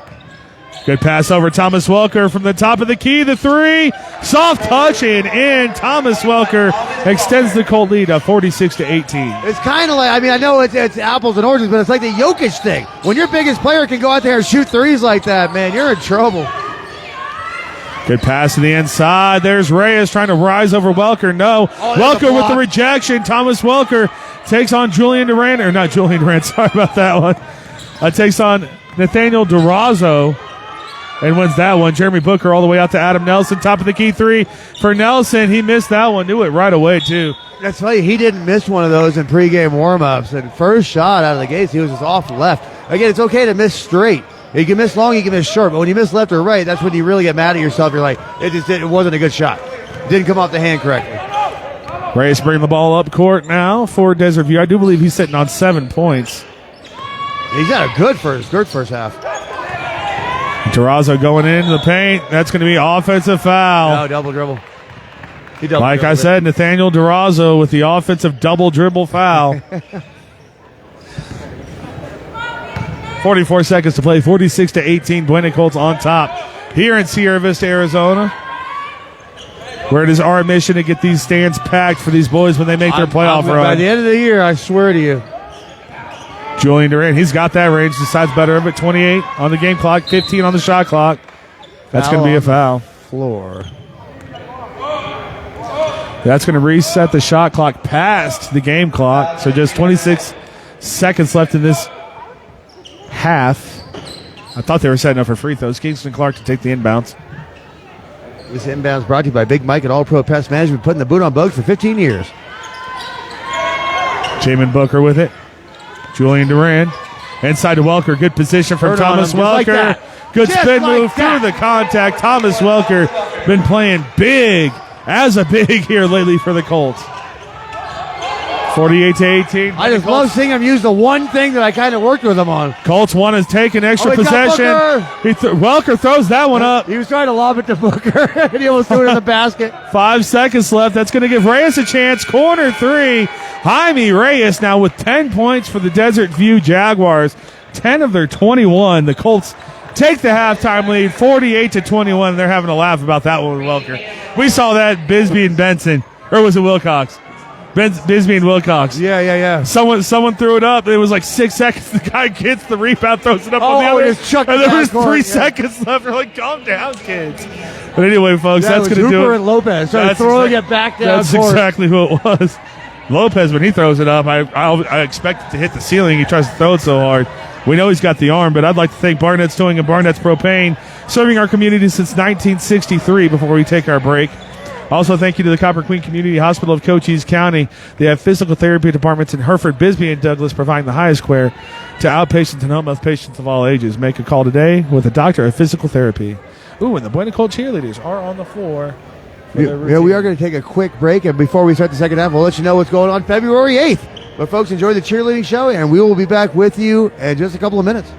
Good pass over Thomas Welker from the top of the key. The three. Soft touch and in. Thomas Welker extends the Colt lead up 46-18. It's kind of like, I know it's apples and oranges, but it's like the Jokic thing. When your biggest player can go out there and shoot threes like that, man, you're in trouble. Good pass to the inside. There's Reyes trying to rise over Welker. No. Welker with the rejection. Thomas Welker takes on Julian Durant. Or not Julian Durant. Sorry about that one. Takes on Nathaniel Durazo and wins that one. Jeremy Booker all the way out to Adam Nelson. Top of the key three for Nelson. He missed that one. Knew it right away, too. That's funny. He didn't miss one of those in pregame warm-ups. And first shot out of the gates, he was just off left. Again, it's okay to miss straight. You can miss long, you can miss short. But when you miss left or right, that's when you really get mad at yourself. You're like, it wasn't a good shot. Didn't come off the hand correctly. Reyes bringing the ball up court now for Desert View. I do believe he's sitting on 7 points. He's got a good first half. Durazo going into the paint. That's going to be offensive foul. No, double dribble. Like I said, Nathaniel Durazo with the offensive double dribble foul. 44 seconds to play. 46-18. BUENA Colts on top here in Sierra Vista, Arizona. Where it is our mission to get these stands packed for these boys when they make their playoff run. By the end of the year, I swear to you. Julian Durant, he's got that range. Decides better of it. 28 on the game clock, 15 on the shot clock. That's going to be a foul. Floor. That's going to reset the shot clock past the game clock. So just 26 seconds left in this half. I thought they were setting up for free throws. Kingston Clark to take the inbounds. This inbounds brought to you by Big Mike at All Pro Pest Management, putting the boot on Bogues for 15 years. Jamin Booker with it. Julian Duran. Inside to Welker. Good position from Thomas Welker. Good spin move through the contact. Thomas Welker been playing big as a big here lately for the Colts. 48-18. I just love seeing him use the one thing that I kind of worked with him on. Colts want to take an extra possession. Welker throws that one up. He was trying to lob it to Booker, and he almost threw it in the basket. 5 seconds left. That's going to give Reyes a chance. Corner three. Jaime Reyes now with 10 points for the Desert View Jaguars. 10 of their 21. The Colts take the halftime lead, 48-21. They're having a laugh about that one with Welker. We saw that Bisbee and Benson, or was it Wilcox? Bisbee and Wilcox. Yeah. Someone threw it up. It was like 6 seconds. The guy gets the rebound, throws it up on the other. And there was 3 seconds left. We're like, calm down, kids. But anyway, folks, that's going to do it. Hooper and Lopez started throwing it back down. That's exactly who it was. Lopez, when he throws it up, I expect it to hit the ceiling. He tries to throw it so hard. We know he's got the arm, but I'd like to thank Barnett's Towing and Barnett's Propane, serving our community since 1963 before we take our break. Also, thank you to the Copper Queen Community Hospital of Cochise County. They have physical therapy departments in Hereford, Bisbee, and Douglas, providing the highest care to outpatients and home health patients of all ages. Make a call today with a doctor of physical therapy. Ooh, and the BUENA COLTS cheerleaders are on the floor. Yeah, we are going to take a quick break, and before we start the second half, we'll let you know what's going on February 8th. But, folks, enjoy the cheerleading show, and we will be back with you in just a couple of minutes.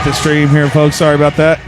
The stream here, folks. Sorry about that.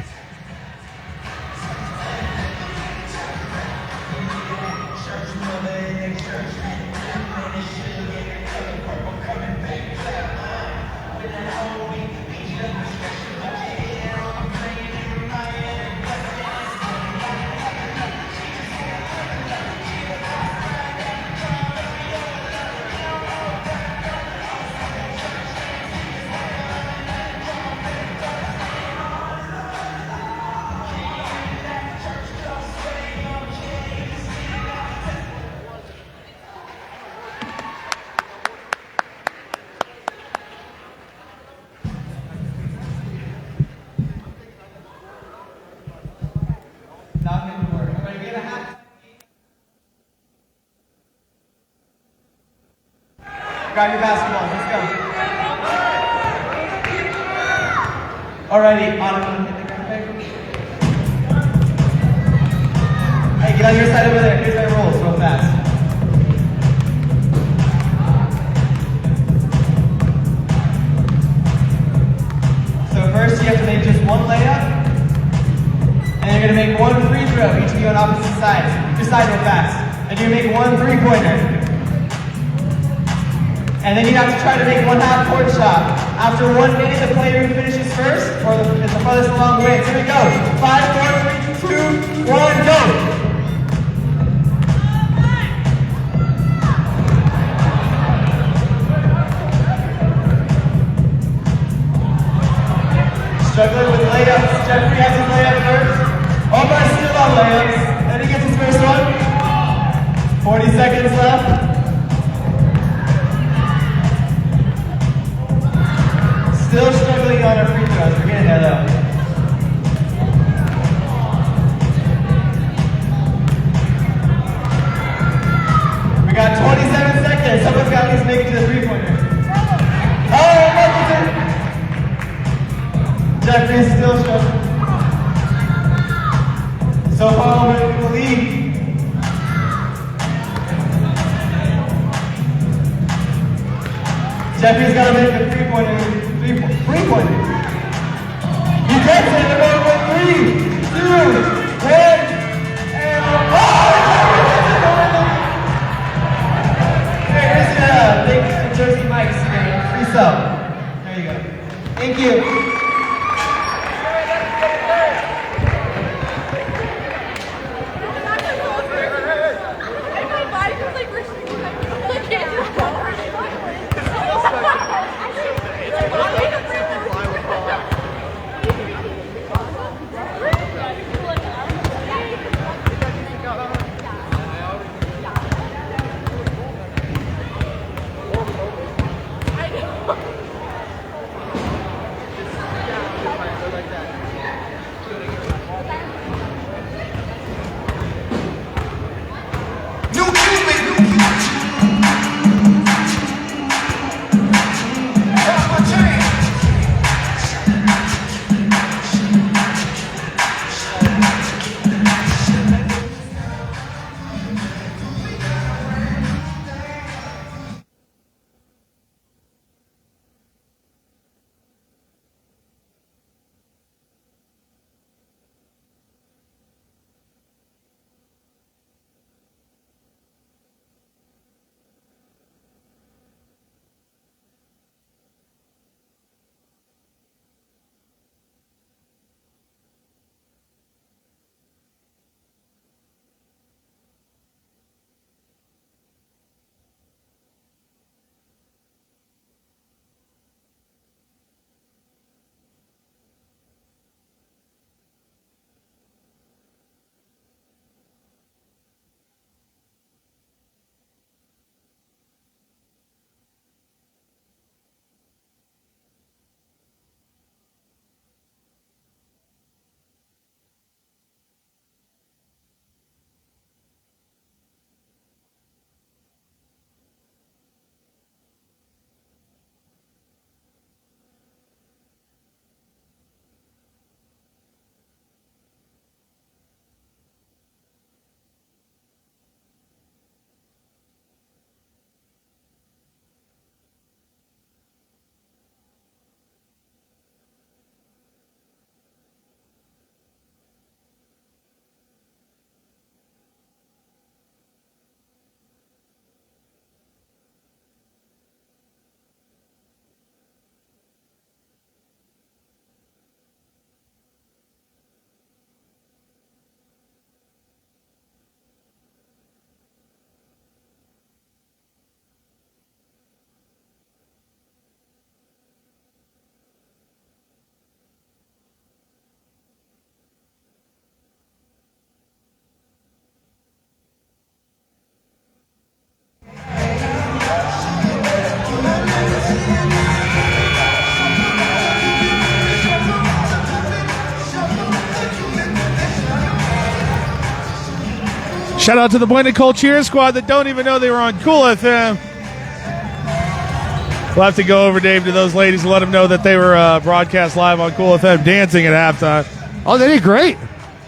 Grab your basketball. Let's go. Alrighty, on. Hey, get on your side over there. Here's my rolls real fast. So first you have to make just one layup. And you're going to make one free throw, each of you on opposite sides. Your side real fast. And you make one three-pointer. And then you have to try to make one half-court shot. After 1 minute, the player who finishes first, or is the farthest along wins. Here we go. 5, 4, 3, 2, 1, go! Struggling with layups. Jeffrey has his layup first. Omar still on layups. Then he gets his first one. 40 seconds left. Still struggling on our free throws. We're getting there though. We got 27 seconds. Someone's got to make it to the three-pointer. Oh, Michaelson! Jeffrey's still struggling. So far, we're in the lead. Jeffrey's got to make the three-pointer. Three-pointer. He gets it. The ball with 3, 2, 1, and oh! Here's the big the Jersey Mike's game, free sub. There you go. Thank you. Shout out to the BUENA COLTS cheer squad that don't even know they were on Cool FM. We'll have to go over, Dave, to those ladies and let them know that they were broadcast live on Cool FM dancing at halftime. Oh, they did great.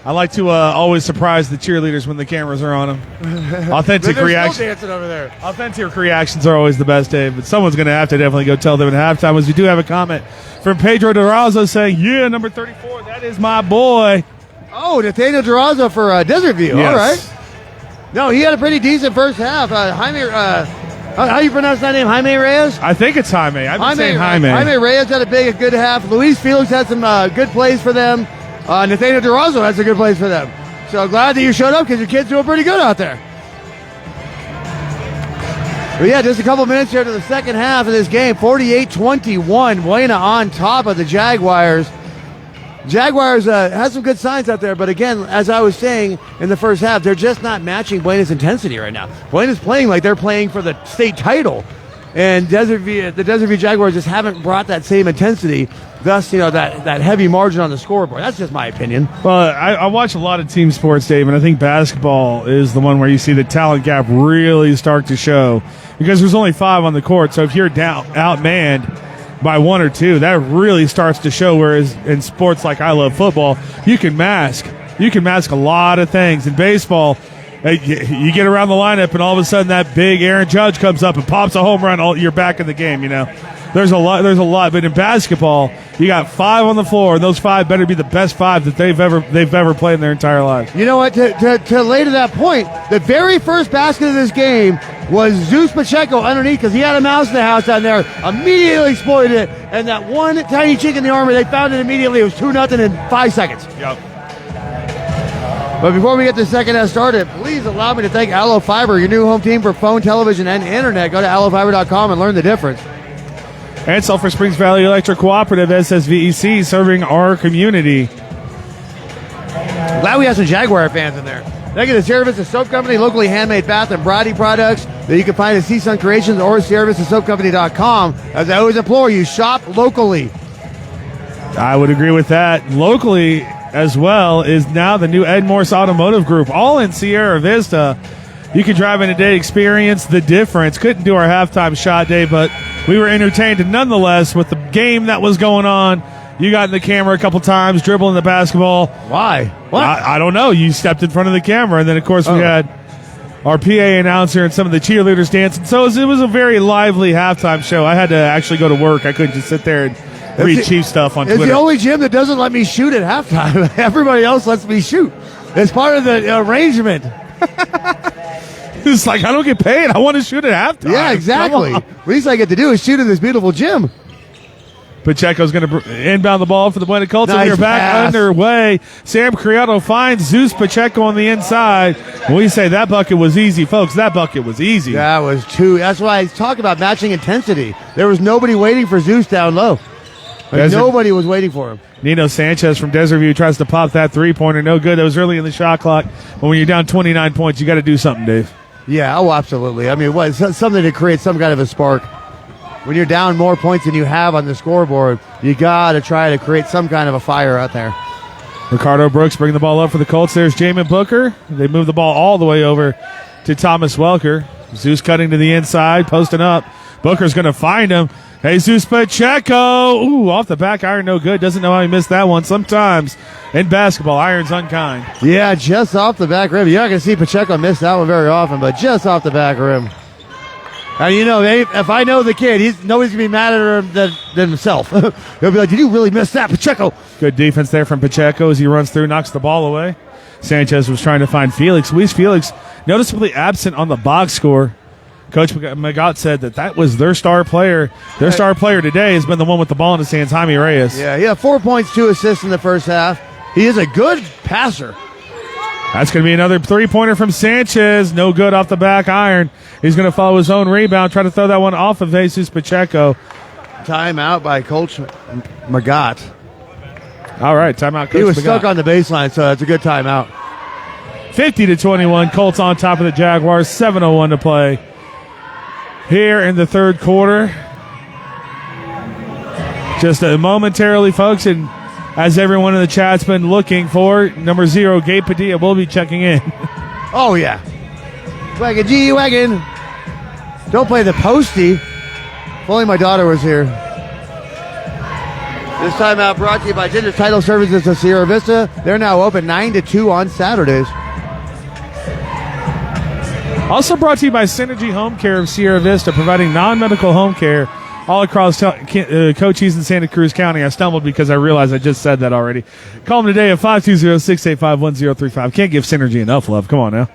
I like to always surprise the cheerleaders when the cameras are on them. Authentic reactions. Dancing over there. Authentic reactions are always the best, Dave. But someone's going to have to definitely go tell them at halftime. As we do have a comment from Pedro Durazo saying, "Yeah, number 34, that is my boy." Oh, Nathaniel Durazo for Desert View. Yes. All right. No, he had a pretty decent first half. Jaime, how you pronounce that name? Jaime Reyes? I think it's Jaime. I've been saying Jaime. Jaime Reyes had a good half. Luis Felix had some good plays for them. Nathaniel Durazo had some good plays for them. So glad that you showed up because your kids doing pretty good out there. But yeah, just a couple minutes here to the second half of this game. 48-21. Buena on top of the Jaguars. Jaguars had some good signs out there, but again, as I was saying in the first half, they're just not matching Buena's intensity right now. Buena's playing like they're playing for the state title, and the Desert View Jaguars just haven't brought that same intensity, thus, that heavy margin on the scoreboard. That's just my opinion. Well, I watch a lot of team sports, Dave, and I think basketball is the one where you see the talent gap really start to show because there's only 5 on the court, so if you're outmanned by 1 or 2, that really starts to show. Whereas in sports like I love football, you can mask a lot of things. In baseball, you get around the lineup and all of a sudden that big Aaron Judge comes up and pops a home run, you're back in the game, There's a lot, but in basketball, you got 5 on the floor, and those 5 better be the best 5 that they've ever played in their entire lives. You know what? To lay to that point, the very first basket of this game was Zeus Pacheco underneath because he had a mouse in the house down there. Immediately exploited it, and that one tiny chink in the armor, they found it immediately. It was 2-0 in 5 seconds. Yep. But before we get the second half started, please allow me to thank Allo Fiber, your new home team for phone, television, and internet. Go to allofiber.com and learn the difference. And Sulphur Springs Valley Electric Cooperative, SSVEC, serving our community. Glad we have some Jaguar fans in there. Thank you to Sierra Vista Soap Company, locally handmade bath and body products that you can find at CSUN Creations or SierraVistaSoapCompany.com. As I always implore you, shop locally. I would agree with that. Locally as well is now the new Ed Morse Automotive Group, all in Sierra Vista. You can drive in today, experience the difference. Couldn't do our halftime shot day, but we were entertained nonetheless with the game that was going on. You got in the camera a couple times, dribbling the basketball. Why? What? I don't know. You stepped in front of the camera, and then, of course, we had our PA announcer and some of the cheerleaders dancing. So it was a very lively halftime show. I had to actually go to work. I couldn't just sit there and read Chief stuff on Twitter. It's the only gym that doesn't let me shoot at halftime. Everybody else lets me shoot. It's part of the arrangement. It's like, I don't get paid. I want to shoot at halftime. Yeah, exactly. At least I get to do is shoot in this beautiful gym. Pacheco's going to inbound the ball for the BUENA COLTS. Nice We're back pass. underway. Sam Criado finds Zeus Pacheco on the inside. We say that bucket was easy, folks. That bucket was easy. That was two. That's why I talk about matching intensity. There was nobody waiting for Zeus down low. Nobody was waiting for him. Nino Sanchez from Desert View tries to pop that three-pointer. No good. That was early in the shot clock. But when you're down 29 points, you got to do something, Dave. Yeah, oh, absolutely. I mean, something to create some kind of a spark. When you're down more points than you have on the scoreboard, you got to try to create some kind of a fire out there. Ricardo Brooks bringing the ball up for the Colts. There's Jamin Booker. They move the ball all the way over to Thomas Welker. Zeus cutting to the inside, posting up. Booker's going to find him. Jesus Pacheco. Ooh, off the back iron, no good. Doesn't know how he missed that one. Sometimes in basketball, iron's unkind. Yeah, just off the back rim. You're not going to see Pacheco miss that one very often, but just off the back rim. And you know, if I know the kid, nobody's going to be mad at him than himself. He'll be like, did you really miss that, Pacheco? Good defense there from Pacheco as he runs through, knocks the ball away. Sanchez was trying to find Felix. Luis Felix noticeably absent on the box score. Coach Magat said that was their star player. Their star player today has been the one with the ball in his hands, Jaime Reyes. Yeah, he had 4 points, 2 assists in the first half. He is a good passer. That's going to be another three-pointer from Sanchez. No good off the back iron. He's going to follow his own rebound, try to throw that one off of Jesus Pacheco. Timeout by Coach Magat. All right, timeout, Coach He was Magat. stuck on the baseline, so that's a good timeout. 50-21, Colts on top of the Jaguars. 7:01 to play here in the third quarter. Just momentarily, folks, and as everyone in the chat's been looking for, number 0, Gabe Padilla, will be checking in. Oh, yeah. Wagon, G-Wagon. Don't play the postie. If only my daughter was here. This timeout brought to you by Ginger Title Services of Sierra Vista. They're now open 9 to 2 on Saturdays. Also brought to you by Synergy Home Care of Sierra Vista, providing non-medical home care all across Cochise and Santa Cruz County. I stumbled because I realized I just said that already. Call them today at 520-685-1035. Can't give Synergy enough love. Come on now.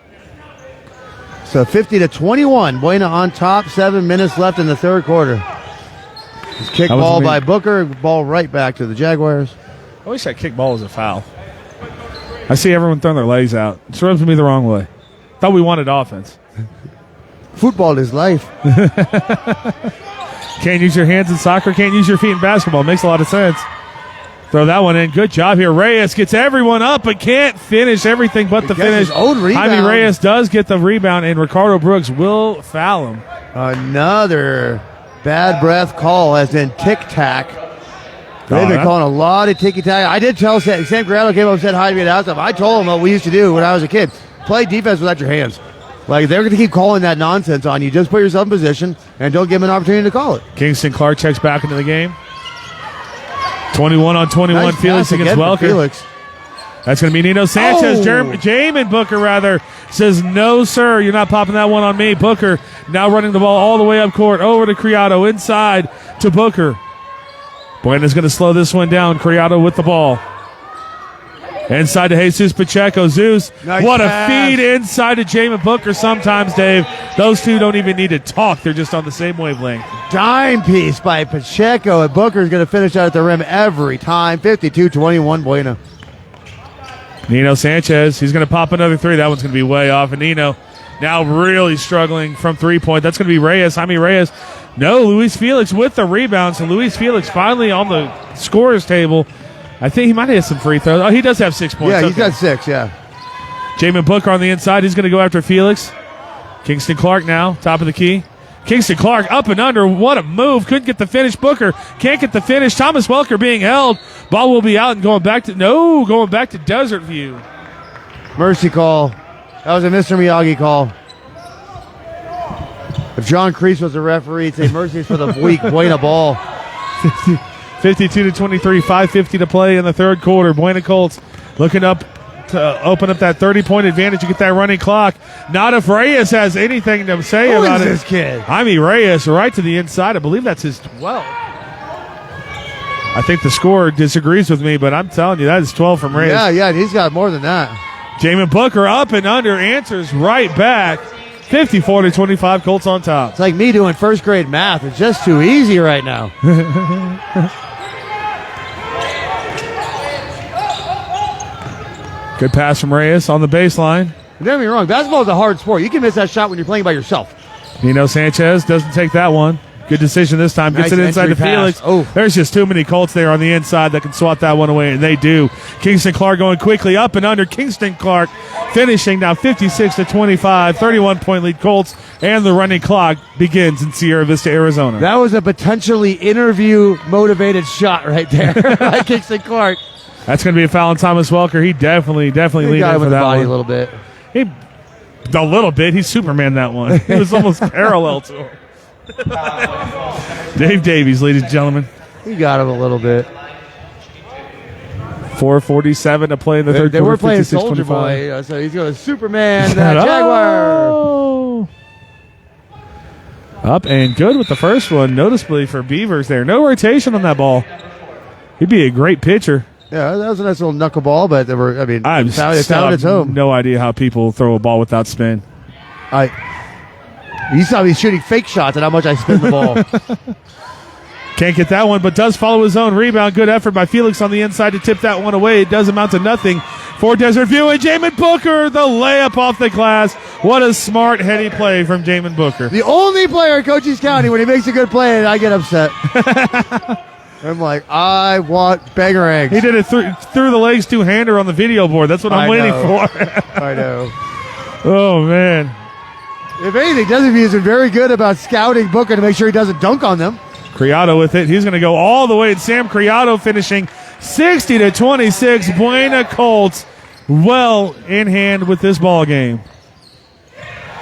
So 50-21. Buena on top. 7 minutes left in the third quarter. This kick ball by Booker. Ball right back to the Jaguars. I wish that kick ball was a foul. I see everyone throwing their legs out. It rubs me the wrong way. Thought we wanted offense. Football is life. Can't use your hands in soccer, can't use your feet in basketball. Makes a lot of sense. Throw that one in. Good job here. Reyes gets everyone up, but can't finish everything but the finish. His own rebound. Jaime Reyes does get the rebound, and Ricardo Brooks will foul him. Another bad breath call, as in tic-tac. They've been calling a lot of ticky-tack. I did tell Sam Griallo came up and said hi to me at the house. I told him what we used to do when I was a kid. Play defense without your hands. Like, they're going to keep calling that nonsense on you. Just put yourself in position and don't give them an opportunity to call it. Kingston Clark checks back into the game. 21 on 21. Nice Felix against Welker. Felix. That's going to be Nino Sanchez. Jamin Booker, rather, says, no, sir, you're not popping that one on me. Booker now running the ball all the way up court, over to Criado, inside to Booker. Buena's going to slow this one down. Criado with the ball. Inside to Jesus Pacheco. Zeus, Nice what pass. a feed inside to Jamin Booker sometimes, Dave. Those two don't even need to talk. They're just on the same wavelength. Dime piece by Pacheco, and Booker's going to finish out at the rim every time. 52-21 Buena. Nino Sanchez, he's going to pop another three. That one's going to be way off. And Nino now really struggling from three-point. That's going to be Reyes. Jaime Reyes. No, Luis Felix with the rebound. So Luis Felix finally on the scorer's table. I think he might have some free throws. Oh, he does have 6 points. Yeah, he's Okay. got 6, yeah. Jamin Booker on the inside. He's going to go after Felix. Kingston Clark now, top of the key. Kingston Clark up and under. What a move. Couldn't get the finish. Booker can't get the finish. Thomas Welker being held. Ball will be out and going back to Desert View. Mercy call. That was a Mr. Miyagi call. If John Kreese was a referee, he'd say mercies for the weak Buena ball. 52-23, 5:50 to play in the third quarter. Buena Colts looking up to open up that 30-point advantage. You get that running clock. Not if Reyes has anything to say Who about is it. this kid? Jaime Reyes right to the inside. I believe that's his 12. I think the scorer disagrees with me, but I'm telling you, that is 12 from Reyes. Yeah, he's got more than that. Jamin Booker up and under, answers right back. 54-25, Colts on top. It's like me doing first grade math. It's just too easy right now. Good pass from Reyes on the baseline. Don't get me wrong, basketball is a hard sport. You can miss that shot when you're playing by yourself. Nino Sanchez doesn't take that one. Good decision this time. Gets Nice it inside to entry pass. Felix. Oh. There's just too many Colts there on the inside that can swat that one away, and they do. Kingston Clark going quickly up and under. Kingston Clark finishing now 56-25, 31-point lead Colts, and the running clock begins in Sierra Vista, Arizona. That was a potentially interview-motivated shot right there by Kingston Clark. That's going to be a foul on Thomas Welker. He definitely He leaned got in him for with the that body one. a little bit. A little bit. He Superman that one. He was almost parallel to him. Dave Davies, ladies and gentlemen. He got him a little bit. 4:47 to play in the third They quarter. were playing 56-25. Soldier Boy, so he's going to Superman Jaguar. Oh. Up and good with the first one, noticeably for Beavers there. No rotation on that ball. He'd be a great pitcher. Yeah, that was a nice little knuckleball, but they were, it I found still its have home. no idea how people throw a ball without spin. You saw me shooting fake shots and how much I spin the ball. Can't get that one, but does follow his own rebound. Good effort by Felix on the inside to tip that one away. It does amount to nothing for Desert View. And Jamin Booker, the layup off the glass. What a smart, heady play from Jamin Booker. The only player in Cochise County, when he makes a good play, I get upset. I'm like, I want banger eggs. He did it through the legs two-hander on the video board. That's what I'm waiting for. I know. Oh, man. If anything, Desert View has been very good about scouting Booker to make sure he doesn't dunk on them. Criado with it. He's going to go all the way. And Sam Criado finishing 60-26. Buena Colts well in hand with this ball game.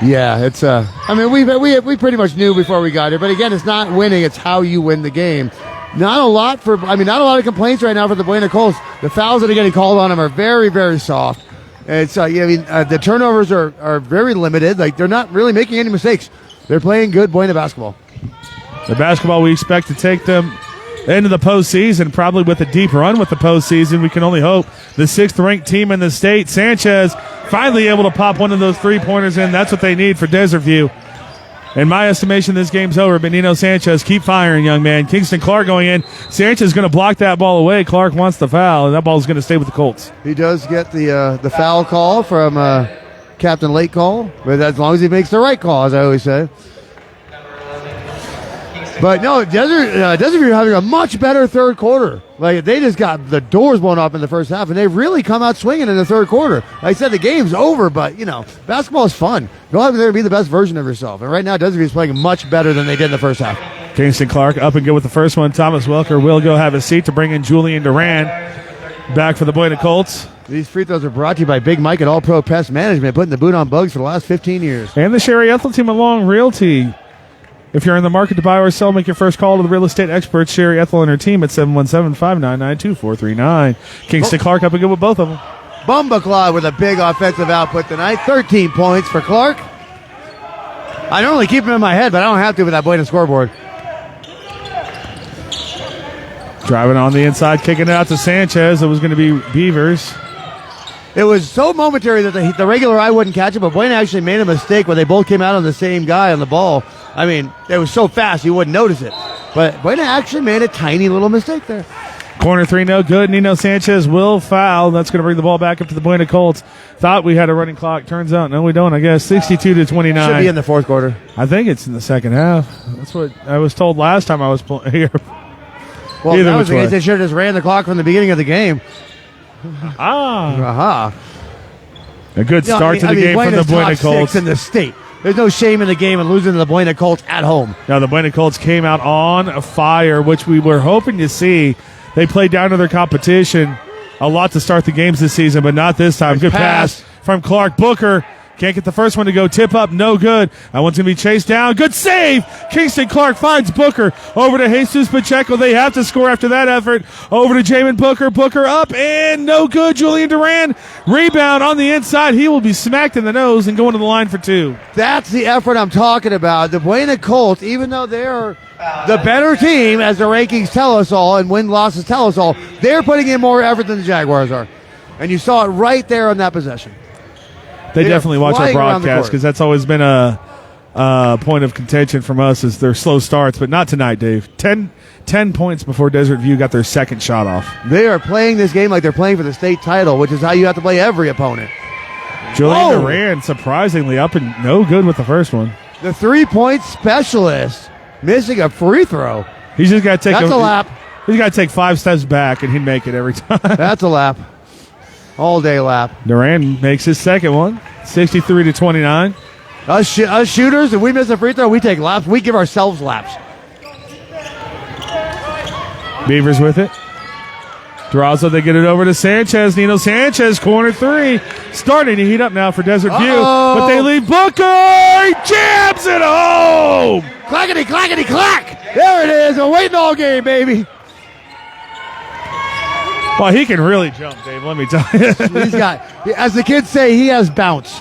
Yeah, it's I mean, we pretty much knew before we got here, but again, it's not winning; it's how you win the game. Not a lot of complaints right now for the Buena Colts. The fouls that are getting called on them are very, very soft. It's the turnovers are very limited. Like, they're not really making any mistakes. They're playing good Buena basketball. The basketball we expect to take them into the postseason, probably with a deep run with the postseason. We can only hope. The 6th-ranked team in the state, Sanchez, finally able to pop one of those three-pointers in. That's what they need for Desert View. In my estimation, this game's over. But Nino Sanchez, keep firing, young man. Kingston Clark going in. Sanchez is going to block that ball away. Clark wants the foul, and that ball is going to stay with the Colts. He does get the foul call from Captain Late Call, but as long as he makes the right call, as I always say. But no, Desert View having a much better third quarter. Like, they just got the doors blown off in the first half, and they really come out swinging in the third quarter. Like I said, the game's over, but basketball is fun. Go out there and be the best version of yourself. And right now, Desert View is playing much better than they did in the first half. Kingston Clark up and good with the first one. Thomas Welker will go have a seat to bring in Julian Duran back for the Buena Colts. These free throws are brought to you by Big Mike at All Pro Pest Management, putting the boot on bugs for the last 15 years. And the Sherry EHTELL team along Realty. If you're in the market to buy or sell, make your first call to the real estate experts, Sherry EHTELL and her team at 717-599-2439. Kingston Clark up and good with both of them. Bumba Claw with a big offensive output tonight. 13 points for Clark. I normally keep him in my head, but I don't have to with that Buena scoreboard. Driving on the inside, kicking it out to Sanchez. It was going to be Beavers. It was so momentary that the regular eye wouldn't catch it, but Buena actually made a mistake when they both came out on the same guy on the ball. I mean, it was so fast you wouldn't notice it. But Buena actually made a tiny little mistake there. Corner 3, no good. Nino Sanchez will foul. That's going to bring the ball back up to the Buena Colts. Thought we had a running clock. Turns out, no, we don't, I guess. 62-29. Should be in the fourth quarter. I think it's in the second half. That's what I was told last time I was here. Well, Either that was which the case. way. They should have just ran the clock from the beginning of the game. Ah. Aha. A good start to the game from the Buena's Buena top Colts. 6 in the state. There's no shame in the game and losing to the Buena Colts at home. Now, the Buena Colts came out on fire, which we were hoping to see. They played down to their competition a lot to start the games this season, but not this time. Good pass from Clark. Booker can't get the first one to go. Tip up, no good. That one's going to be chased down. Good save. Kingston Clark finds Booker. Over to Jesus Pacheco. They have to score after that effort. Over to Jamin Booker. Booker up and no good. Julian Duran. Rebound on the inside. He will be smacked in the nose and going to the line for 2. That's the effort I'm talking about. The Buena Colts, even though they're the better team, as the rankings tell us all, and win-losses tell us all, they're putting in more effort than the Jaguars are. And you saw it right there on that possession. They definitely watch our flying around the broadcast court. because that's always been a point of contention from us is their slow starts, but not tonight, Dave. 10 points before Desert View got their second shot off. They are playing this game like they're playing for the state title, which is how you have to play every opponent. Julian Duran surprisingly up and no good with the first one. The 3-point specialist missing a free throw. He's just got to take That's a lap. He's got to take 5 steps back and he'd make it every time. That's a lap. All day lap. Duran makes his second one, 63-29. Us shooters, if we miss a free throw, we take laps. We give ourselves laps. Beavers with it. Durazo, they get it over to Sanchez. Nino Sanchez, corner 3. Starting to heat up now for Desert View. But they leave Booker. He jams it home. Clackety, clackety, clack. There it is. We're waiting all game, baby. Well, he can really jump, Dave, let me tell you. He's got, as the kids say, he has bounce.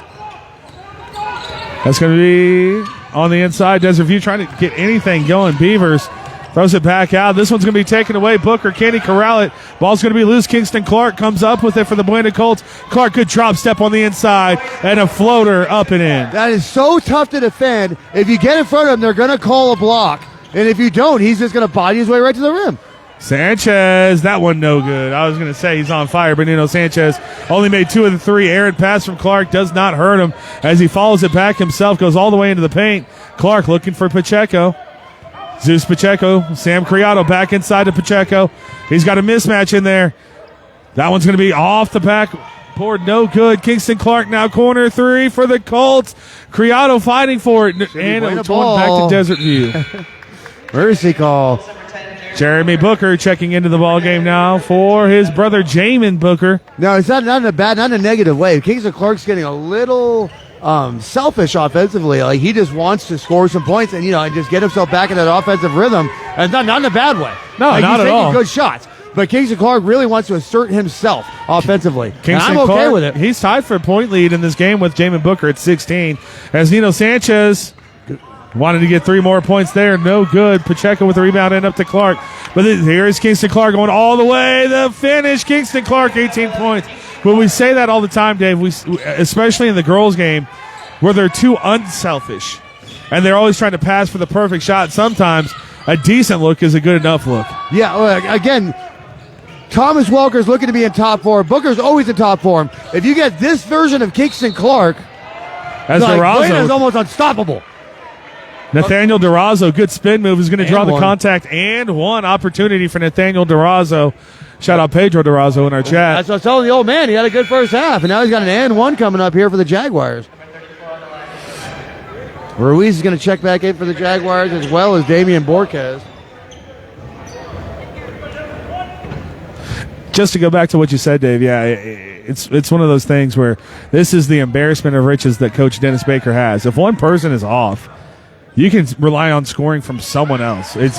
That's going to be on the inside. Desert View trying to get anything going. Beavers throws it back out. This one's going to be taken away. Booker, can he corral it? Ball's going to be loose. Kingston Clark comes up with it for the Buena Colts. Clark, good drop step on the inside and a floater up and in. That is so tough to defend. If you get in front of him, they're going to call a block. And if you don't, he's just going to body his way right to the rim. Sanchez, that one no good. I was going to say he's on fire, but Nino Sanchez only made 2 of the 3. Errant pass from Clark does not hurt him as he follows it back himself, goes all the way into the paint. Clark looking for Pacheco. Zeus Pacheco, Sam Criado back inside to Pacheco. He's got a mismatch in there. That one's going to be off the backboard, no good. Kingston Clark now corner 3 for the Colts. Criado fighting for it, and it was torn back to Desert View. Mercy call. Jeremy Booker checking into the ball game now for his brother Jamin Booker. No, it's not in a negative way. Kingston Clark's getting a little selfish offensively. Like he just wants to score some points and and just get himself back in that offensive rhythm. And not in a bad way. No, like, not he's at all. taking good shots. But Kingston Clark really wants to assert himself offensively. Kingston and I'm okay Clark, with it. He's tied for a point lead in this game with Jamin Booker at 16. As Nino Sanchez wanted to get 3 more points there. No good. Pacheco with the rebound and up to Clark. But here is Kingston Clark going all the way. The finish. Kingston Clark, 18 points. But we say that all the time, Dave, especially in the girls' game, where they're too unselfish. And they're always trying to pass for the perfect shot. Sometimes a decent look is a good enough look. Yeah, again, Thomas Welker's looking to be in top form. Booker's always in top form. If you get this version of Kingston Clark, As Buena is Durazo, almost unstoppable. Nathaniel Durazo, good spin move, is going to draw the one. contact and 1 opportunity for Nathaniel Durazo. Shout out Pedro Durazo in our chat. That's what I was telling the old man. He had a good first half, and now he's got an and 1 coming up here for the Jaguars. Ruiz is going to check back in for the Jaguars as well as Damian Borquez. Just to go back to what you said, Dave, yeah, it's one of those things where this is the embarrassment of riches that Coach Dennis Baker has. If one person is off, you can rely on scoring from someone else. They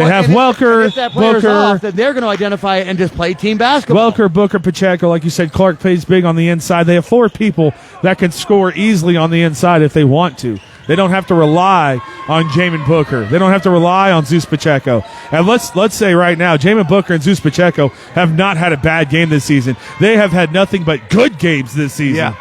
have Welker, If that player's Booker, off, then they're going to identify it and just play team basketball. Welker, Booker, Pacheco, like you said, Clark plays big on the inside. They have 4 people that can score easily on the inside if they want to. They don't have to rely on Jamin Booker. They don't have to rely on Zeus Pacheco. And let's say right now, Jamin Booker and Zeus Pacheco have not had a bad game this season. They have had nothing but good games this season. Yeah.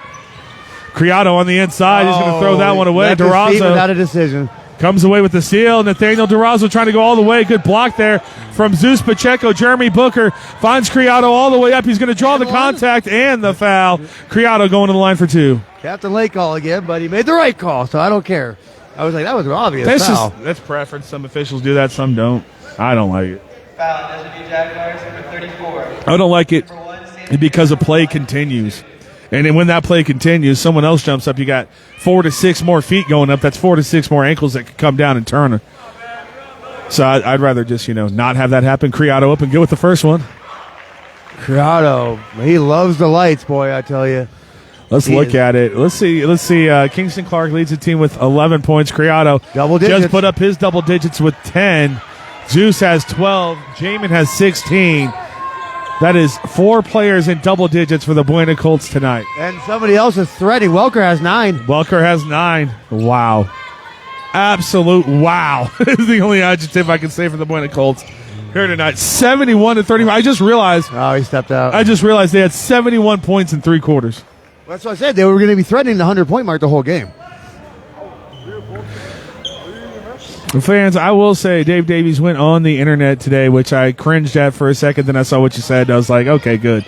Criado on the inside. He's going to throw that one away. Left his feet Durazo without a decision. comes away with the steal. Nathaniel Durazo trying to go all the way. Good block there from Zeus Pacheco. Jeremy Booker finds Criado all the way up. He's going to draw the contact and the foul. Criado going to the line for two. Captain late call again, but he made the right call, so I don't care. I was like, that was an obvious foul. That's preference. Some officials do that, some don't. I don't like it. Foul, SSVEC Jaguars, number 34. I don't like it because a play continues. And then when that play continues, someone else jumps up. You got 4 to 6 more feet going up. That's 4 to 6 more ankles that could come down and turn. So I'd rather just, not have that happen. Criado up and go with the first one. Criado, he loves the lights, boy, I tell you. Let's look at it. Let's see. Kingston Clark leads the team with 11 points. Criado double digits. Just put up his double digits with 10. Zeus has 12. Jamin has 16. That is 4 players in double digits for the Buena Colts tonight. And somebody else is threatening. Welker has 9. Welker has 9. Wow. Absolute wow is the only adjective I can say for the Buena Colts here tonight. 71-35. I just realized. Oh, he stepped out. I just realized they had 71 points in 3 quarters. That's what I said. They were going to be threatening the 100-point mark the whole game. Fans, I will say Dave Davies went on the internet today, which I cringed at for a second. Then I saw what you said. I was like, okay, good.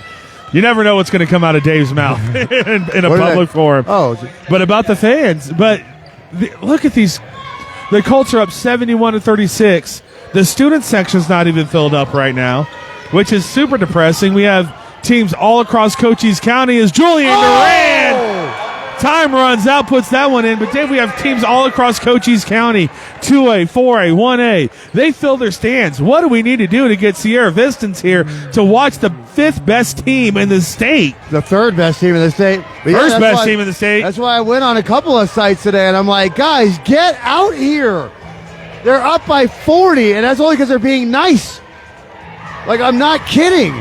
You never know what's going to come out of Dave's mouth in a public forum. Oh, but about the fans. But look at these. The Colts are up 71-36. The student section's not even filled up right now, which is super depressing. We have teams all across Cochise County as Julian Duran. Time runs out, puts that one in. But, Dave, we have teams all across Cochise County, 2A, 4A, 1A. They fill their stands. What do we need to do to get Sierra Vistans here to watch the 5th best team in the state? The 3rd best team in the state. First best team in the state. That's why I went on a couple of sites today, and I'm like, guys, get out here. They're up by 40, and that's only because they're being nice. Like, I'm not kidding.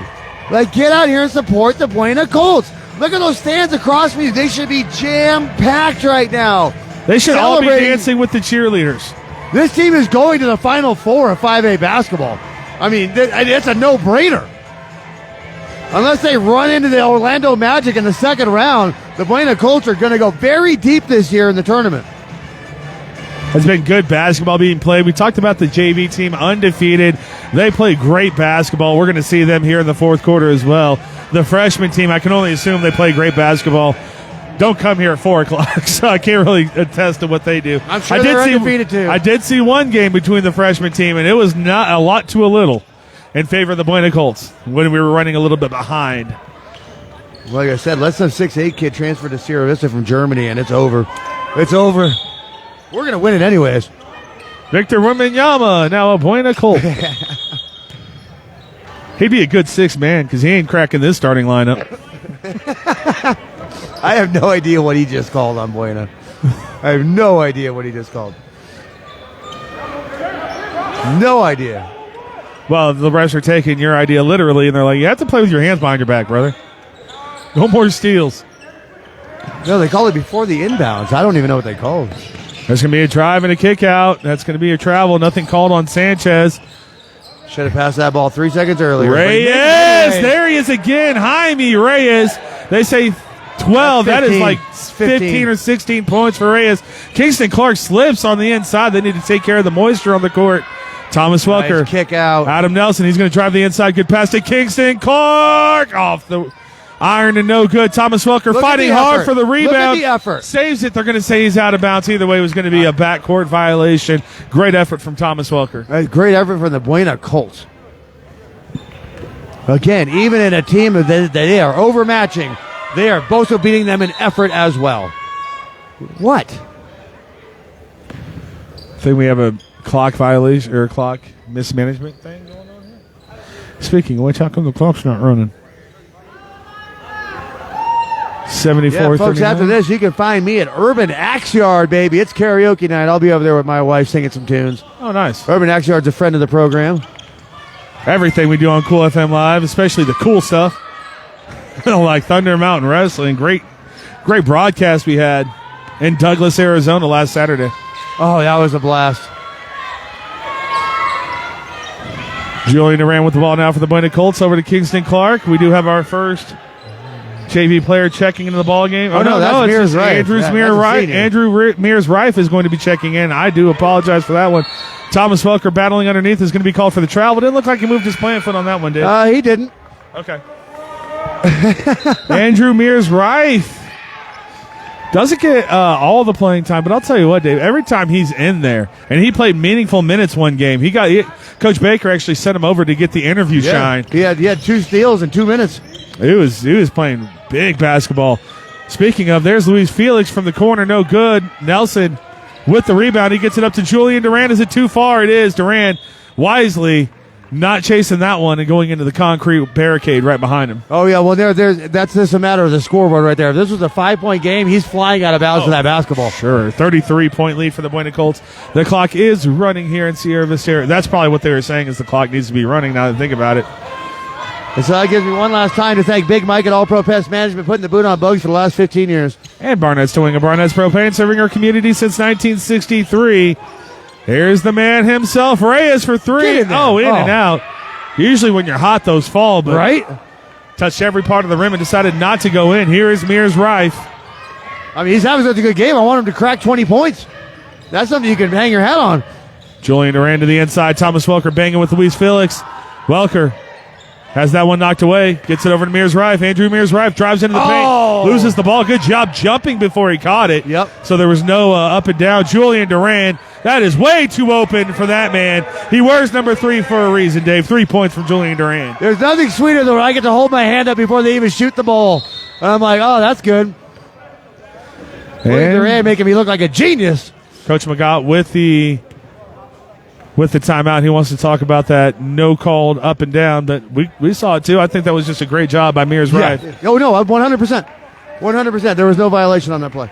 Like, get out here and support the Buena Colts. Look at those stands across me. They should be jam-packed right now. They should all be dancing with the cheerleaders. This team is going to the Final Four of 5A basketball. I mean, it's a no-brainer. Unless they run into the Orlando Magic in the second round, the Buena Colts are going to go very deep this year in the tournament. Has been good basketball being played. We talked about the JV team, undefeated. They play great basketball. We're going to see them here in the fourth quarter as well. The freshman team, I can only assume they play great basketball. Don't come here at 4 o'clock, so I can't really attest to what they do. I'm sure they're undefeated too. I did see one game between the freshman team, and it was not a lot to a little in favor of the Buena Colts when we were running a little bit behind. Like I said, let's have 6'8" kid transfer to Sierra Vista from Germany, and it's over. It's over. We're going to win it anyways. Victor Wembanyama, now a Buena Colt. He'd be a good 6th man because he ain't cracking this starting lineup. I have no idea what he just called on Buena. I have no idea what he just called. No idea. Well, the refs are taking your idea literally, and they're like, you have to play with your hands behind your back, brother. No more steals. No, they called it before the inbounds. I don't even know what they called. There's going to be a drive and a kick out. That's going to be a travel. Nothing called on Sanchez. Should have passed that ball 3 seconds earlier. Reyes. There he is again. Jaime Reyes. They say 12. That is like 15 or 16 points for Reyes. Kingston Clark slips on the inside. They need to take care of the moisture on the court. Thomas Welker. Nice kick out. Adam Nelson. He's going to drive the inside. Good pass to Kingston Clark. Off the iron and no good. Thomas Welker fighting hard for the rebound. Look at the effort. Saves it. They're going to say he's out of bounds. Either way, it was going to be a backcourt violation. Great effort from Thomas Welker. Great effort from the Buena Colts. Again, even in a team that they are overmatching, they are also beating them in effort as well. What? I think we have a clock violation or a clock mismanagement thing going on here. Speaking of which, how come the clock's not running? 74. Yeah, folks, 39. after this, you can find me at Urban Axe Yard, baby. It's karaoke night. I'll be over there with my wife singing some tunes. Oh, nice. Urban Axe Yard's a friend of the program. Everything we do on Cool FM Live, especially the cool stuff. Like Thunder Mountain Wrestling. Great broadcast we had in Douglas, Arizona last Saturday. Oh, that was a blast. Julian Duran with the ball now for the Buena Colts over to Kingston Clark. We do have our first JV player checking into the ball game. Oh, no, that's Mears Rife. Andrew Mears Rife is going to be checking in. I do apologize for that one. Thomas Welker battling underneath is going to be called for the travel. Didn't look like he moved his plant foot on that one, did he? He didn't. Okay. Andrew Mears Rife doesn't get all the playing time, but I'll tell you what, Dave, every time he's in there, and he played meaningful minutes one game, Coach Baker actually sent him over to get the interview shine. He had 2 steals in 2 minutes. He was playing big basketball. Speaking of, there's Luis Felix from the corner, no good. Nelson with the rebound. He gets it up to Julian Duran. Is it too far? It is. Duran wisely not chasing that one and going into the concrete barricade right behind him. Oh, yeah, well, that's just a matter of the scoreboard right there. If this was a 5-point game, he's flying out of bounds with that basketball. Sure. 33-point lead for the Buena Colts. The clock is running here in Sierra Vista. That's probably what they were saying is the clock needs to be running now that I think about it. And so that gives me one last time to thank Big Mike at All Pro Pest Management, putting the boot on bugs for the last 15 years. And Barnett's Towing of Barnett's Propane, serving our community since 1963. Here's the man himself, Reyes for 3. In and out. Usually when you're hot, those fall, but right? Touched every part of the rim and decided not to go in. Here is Mears Rife. I mean, he's having such a good game. I want him to crack 20 points. That's something you can hang your hat on. Julian Duran to the inside. Thomas Welker banging with Luis Felix. Welker has that one knocked away. Gets it over to Mears Rife. Andrew Mears Rife drives into the paint. Loses the ball. Good job jumping before he caught it. Yep. So there was no up and down. Julian Duran, that is way too open for that man. He wears number 3 for a reason, Dave. 3 points from Julian Duran. There's nothing sweeter than when I get to hold my hand up before they even shoot the ball. And I'm like, oh, that's good. Julian Duran making me look like a genius. Coach McGott with the timeout. He wants to talk about that no called up and down, but we saw it too. I think that was just a great job by Mears Rife. Oh, no, 100%. 100%. There was no violation on that play.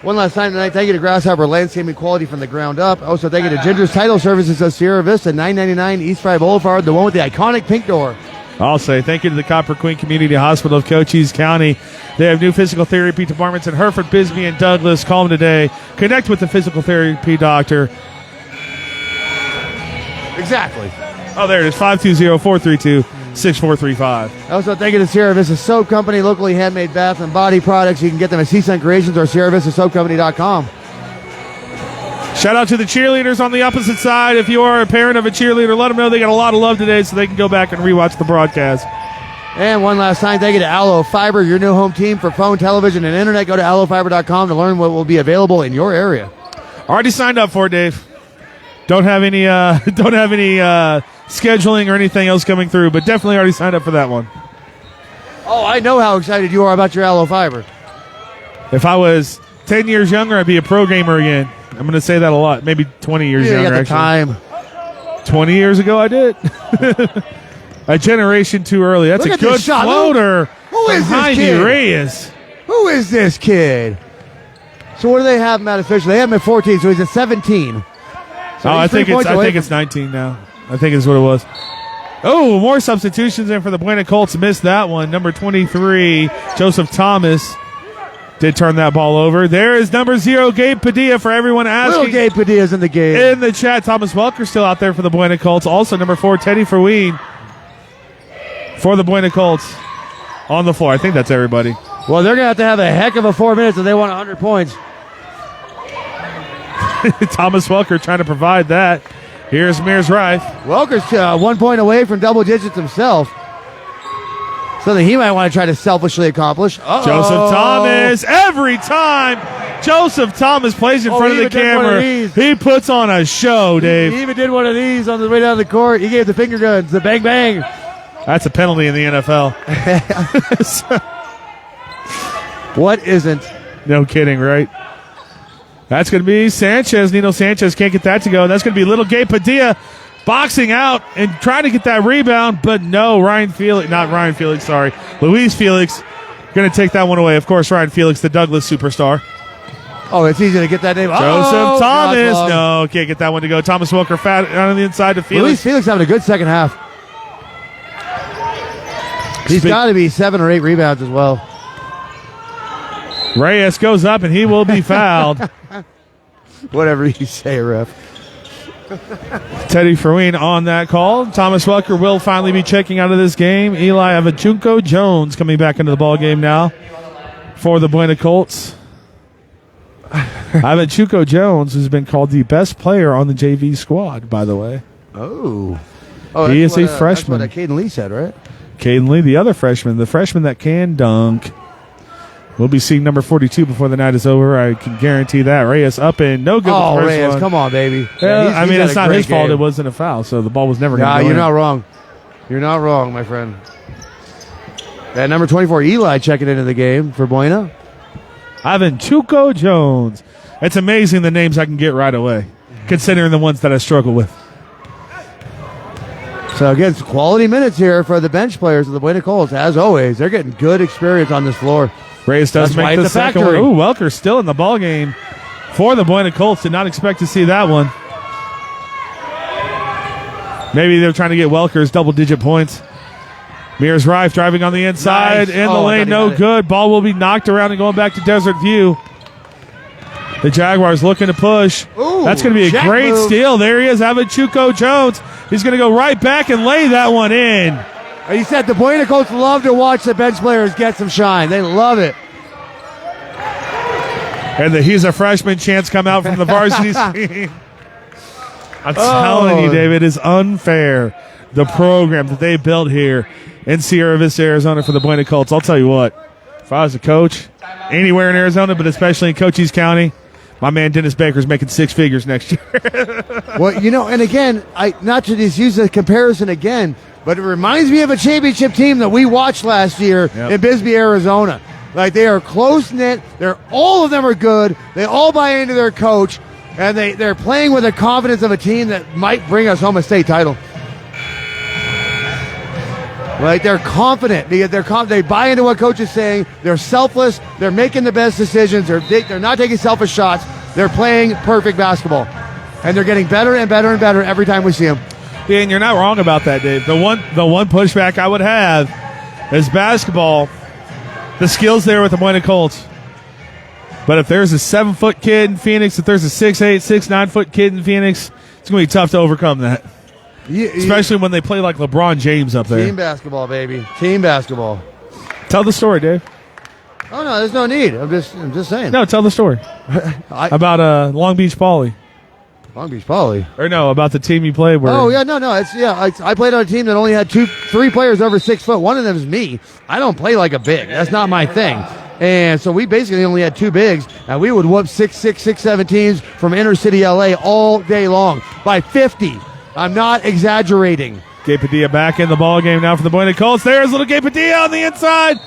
One last time tonight, thank you to Grasshopper Landscaping Quality from the ground up. Also, thank you to Ginger's Title Services of Sierra Vista, 999 East 5 Boulevard, the one with the iconic pink door. I'll say thank you to the Copper Queen Community Hospital of Cochise County. They have new physical therapy departments in Hereford, Bisbee, and Douglas. Call them today. Connect with the physical therapy doctor. Exactly. Oh, there it is, 520-432-6435. Also, thank you to Sierra Vista Soap Company, locally handmade bath and body products. You can get them at Seasun Creations or SierraVistaSoapCompany.com. Shout out to the cheerleaders on the opposite side. If you are a parent of a cheerleader, let them know they got a lot of love today so they can go back and rewatch the broadcast. And one last time, thank you to Allo Fiber, your new home team for phone, television, and internet. Go to allofiber.com to learn what will be available in your area. Already signed up for it, Dave. Don't have any scheduling or anything else coming through, but definitely already signed up for that one. Oh, I know how excited you are about your Allo Fiber. If I was 10 years younger, I'd be a pro gamer again. I'm going to say that a lot. Maybe 20 years younger, you got the actually. time. 20 years ago, I did. A generation too early. That's a good floater. Who is this kid? Reyes. Who is this kid? So what do they have him at officially? They have him at 14, so he's at 17. So I think it's 19 now. I think it's what it was. Oh, more substitutions in for the Buena Colts. Missed that one. Number 23, Joseph Thomas, did turn that ball over. There is number 0, Gabe Padilla, for everyone asking. Little Gabe Padilla's in the game. In the chat, Thomas Welker still out there for the Buena Colts. Also, number 4, Teddy Ferween for the Buena Colts on the floor. I think that's everybody. Well, they're going to have a heck of a 4 minutes if they want 100 points. Thomas Welker trying to provide that. Here's Mears Rife. Welker's 1 point away from double digits himself. Something he might want to try to selfishly accomplish. Joseph Thomas. Every time Joseph Thomas plays in front of the camera, he puts on a show, Dave. He even did one of these on the way down the court. He gave the finger guns, the bang bang. That's a penalty in the NFL. What isn't? No kidding, right? That's going to be Sanchez. Nino Sanchez can't get that to go. That's going to be little Gabe Padilla boxing out and trying to get that rebound, but no, Luis Felix going to take that one away. Of course, Ryan Felix, the Douglas superstar. Oh, it's easy to get that name. Joseph Thomas. No, can't get that one to go. Thomas Welker fat on the inside to Felix. Luis Felix having a good second half. He's got to be 7 or 8 rebounds as well. Reyes goes up, and he will be fouled. Whatever you say, ref. Teddy Fruin on that call. Thomas Welker will finally be checking out of this game. Eli Avachunko Jones coming back into the ball game now for the Buena Colts. Avachunko Jones has been called the best player on the JV squad, by the way. Oh, he is a freshman. That's what Caden Lee said, right? Caden Lee, the other freshman, the freshman that can dunk. We'll be seeing number 42 before the night is over. I can guarantee that. Reyes up and no good. Oh, with the first Reyes, one. come on, baby. Yeah, He's it's had a not his great fault. game. It wasn't a foul, so the ball was never going to go you're in. not wrong. You're not wrong, my friend. And number 24, Eli, checking into the game for Buena. Avachunko Jones. It's amazing the names I can get right away, considering the ones that I struggle with. So, again, some quality minutes here for the bench players of the Buena Colts. As always, they're getting good experience on this floor. Reyes does That's why make the it's a second one. factory. Ooh, Welker's still in the ball game for the Buena Colts. Did not expect to see that one. Maybe they're trying to get Welker's double-digit points. Mears Rife driving on the inside. Nice. In the lane, no good. Ball will be knocked around and going back to Desert View. The Jaguars looking to push. Ooh, that's going to be a check great move. steal. There he is, Avachunko Jones. He's going to go right back and lay that one in. He said the Buena Colts love to watch the bench players get some shine. They love it. And the he's a freshman chants come out from the varsity team. I'm telling you, David, it is unfair, the program that they built here in Sierra Vista, Arizona for the Buena Colts. I'll tell you what, if I was a coach anywhere in Arizona, but especially in Cochise County, my man Dennis Baker's making six figures next year. Well, and again, not to just use the comparison again, but it reminds me of a championship team that we watched last year in Bisbee, Arizona. Like, they are close-knit. All of them are good. They all buy into their coach, and they're playing with the confidence of a team that might bring us home a state title. Like, they're confident. They buy into what coach is saying. They're selfless. They're making the best decisions. They're not taking selfish shots. They're playing perfect basketball. And they're getting better and better and better every time we see them. Yeah, and you're not wrong about that, Dave. The one pushback I would have is basketball. The skills there with the Buena Colts. But if there's a 7-foot kid in Phoenix, if there's a 6'8", 6'9" kid in Phoenix, it's going to be tough to overcome that. Especially when they play like LeBron James up there. Team basketball, baby. Team basketball. Tell the story, Dave. Oh, no, there's no need. I'm just saying. No, tell the story. About Long Beach Poly. Long Beach Poly. Or no, about the team you played where. Oh, yeah, no. I played on a team that only had 3 players over 6 foot. One of them is me. I don't play like a big. That's not my thing. And so we basically only had 2 bigs, and we would whoop 6'6", 6'7" teams from inner city LA all day long by 50. I'm not exaggerating. Gabe Padilla back in the ball game now for the Buena Colts. There's little Gabe Padilla on the inside.